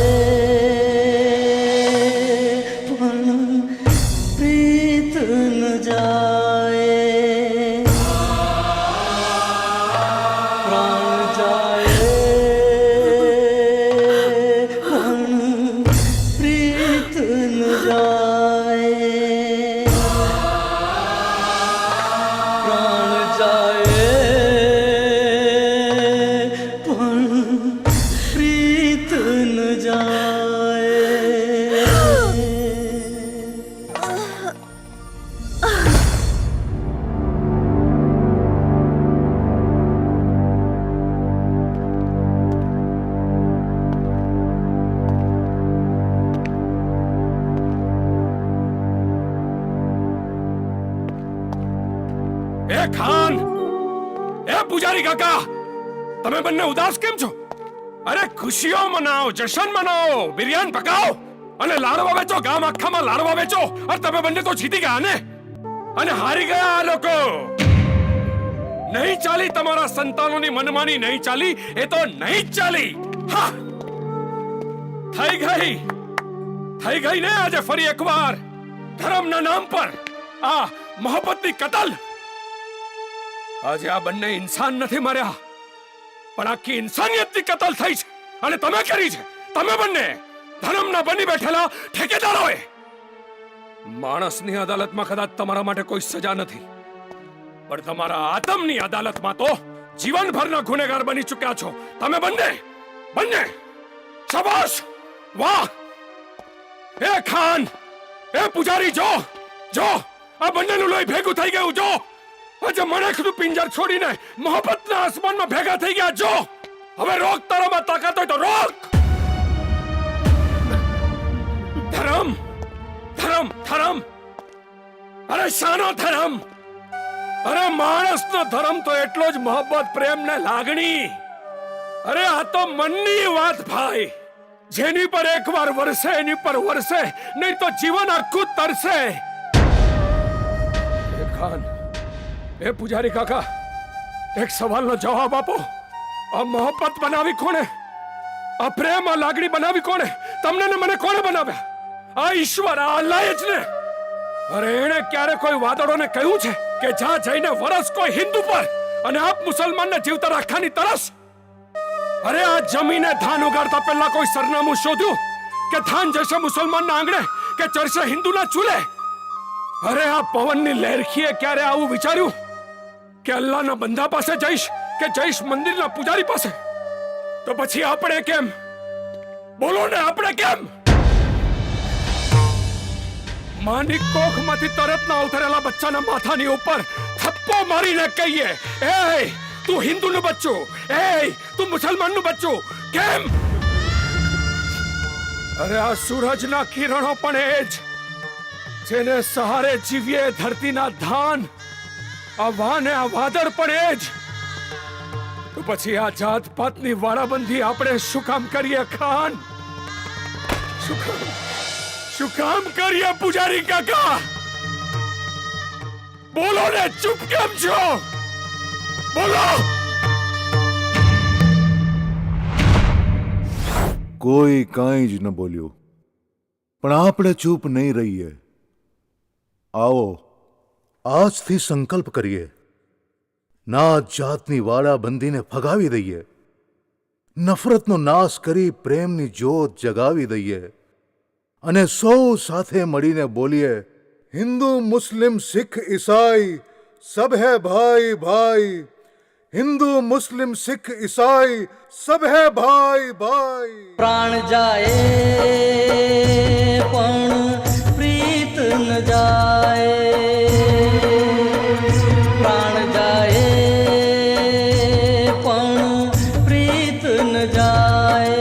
પણ પ્રીત ન જાય. પ્રાણ જાય પણ પ્રીત ન જાય. પ્રાણ જાય પણ પ્રીત ન જાય. એ ખાન, એ પૂજારી કાકા, તમે બંને ઉદાસ કેમ છો? અરે ખુશીઓ મનાવો, જશ્ન મનાવો, બિરયાની પકાવો અને લાડવા વેચો. ગામ આખામાં લાડવા વેચો. અરે તમે બંને તો જીતી ગયા ને, અને હારી ગયા આ લોકો. નહીં ચાલી તમારા સંતાનોની મનમાની, નહીં ચાલી, એ તો નહીં જ ચાલી. હા, થઈ ગઈ ને આજે ફરી એકવાર ધર્મના નામ પર આ મોહબ્બતની કતલ. આજે આ બંને ઇન્સાન નથી મર્યા, પણ આખી ઇન્સાનિયતની કતલ થઈ છે અને તમે કરી છે. તમે બંને ધર્મના બની બેઠેલા ઠેકેદારોએ. માણસની અદાલતમાં કદાચ તમારા માટે કોઈ સજા નથી, પણ તમારા આદમની અદાલતમાં તો જીવનભરના ગુનેગાર બની ચૂક્યા છો તમે બંને. બંને શાબાશ, વાહ. એ ખાન, એ પૂજારી, જો જો આ બંનેનું લોહી ભેગું થઈ ગયું. જો આજે મણેખનું પિંજર છોડીને મોહબ્બતના આસમાનમાં ભેગા થઈ ગયા. જો હવે રોક, તારામાં તાકાત હોય તો રોક. ધર્મ ધર્મ ધર્મ, અરે શાનો ધર્મ? અરે માણસનો ધર્મ તો એટલો જ મોહબ્બત, પ્રેમ ને લાગણી. અરે આ તો મનની વાત ભાઈ. જેની પર એકવાર વરસે એની પર વરસે, નહીં તો જીવન આખું તરસે. એ ખાન, એ પૂજારી કાકા, એક સવાલનો જવાબ આપો. આ મોહબ્બત બનાવી કોણે? આ પ્રેમ, આ લાગણી બનાવી કોણે? તમને ને મને કોણે બનાવ્યા? આ ઈશ્વર, આ અલ્લાહ જ ને. અરે એણે ક્યારે કોઈ વાદળોને કહ્યું છે કે જ્યાં જઈને વરસ કોઈ હિન્દુ પર અને આપ મુસલમાનને જીવતા રાખવાની તરસ? અરે આ જમીને ધાન ઉગાડતા પહેલા કોઈ સરનામું શોધ્યું કે ધાન જશે મુસલમાનના આંગણે કે ચરશે હિન્દુના ચૂલે? અરે આ પવનની લહેરખીએ ક્યારે આવું વિચાર્યું કે અલ્લાહના બંદા પાસે જઈશ કે જઈશ મંદિરના પૂજારી પાસે? તો પછી આપણે કેમ? બોલો ને, આપણે કેમ? માની કોખમાંથી તરત ના ઉતરેલા બચ્ચાના માથાની ઉપર થપ્પો મારીને કહીએ, એ તું હિન્દુનું બચ્ચું, એ તું મુસલમાનનું બચ્ચું, કેમ? અરે આ સૂરજના કિરણો પણ એ જ જેને સહારે જીવીએ ધરતીના ધાન. આ વાને આ વાદળ પણ એ જ. તો પછી આ જાત પાતની વાડાબંધી આપણે શું કામ કરીએ ખાન? શું કામ કરીએ પૂજારી કાકા? બોલો ને, ચૂપ કેમ છો? બોલો. કોઈ કાંઈ જ ન બોલ્યું, પણ આપણે ચૂપ નહીં રહીએ. આવો આજથી સંકલ્પ કરીએ, નાત જાતની વાડાબંધીને ફગાવી દઈએ, નફરતનો નાશ કરી પ્રેમની જ્યોત જગાવી દઈએ અને સૌ સાથે મળીને બોલીએ, હિન્દુ મુસ્લિમ સિખ ઈસાઈ સબ હૈ ભાઈ ભાઈ. હિન્દુ મુસ્લિમ સિખ ઈસાઈ સબ હૈ ભાઈ ભાઈ. પ્રાણ જાય પણ પ્રીત ન જાય. પ્રાણ જાય પણ પ્રીત ન જાય.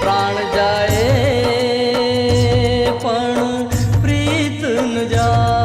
પ્રાણ જાય પણ પ્રીત ન જાય.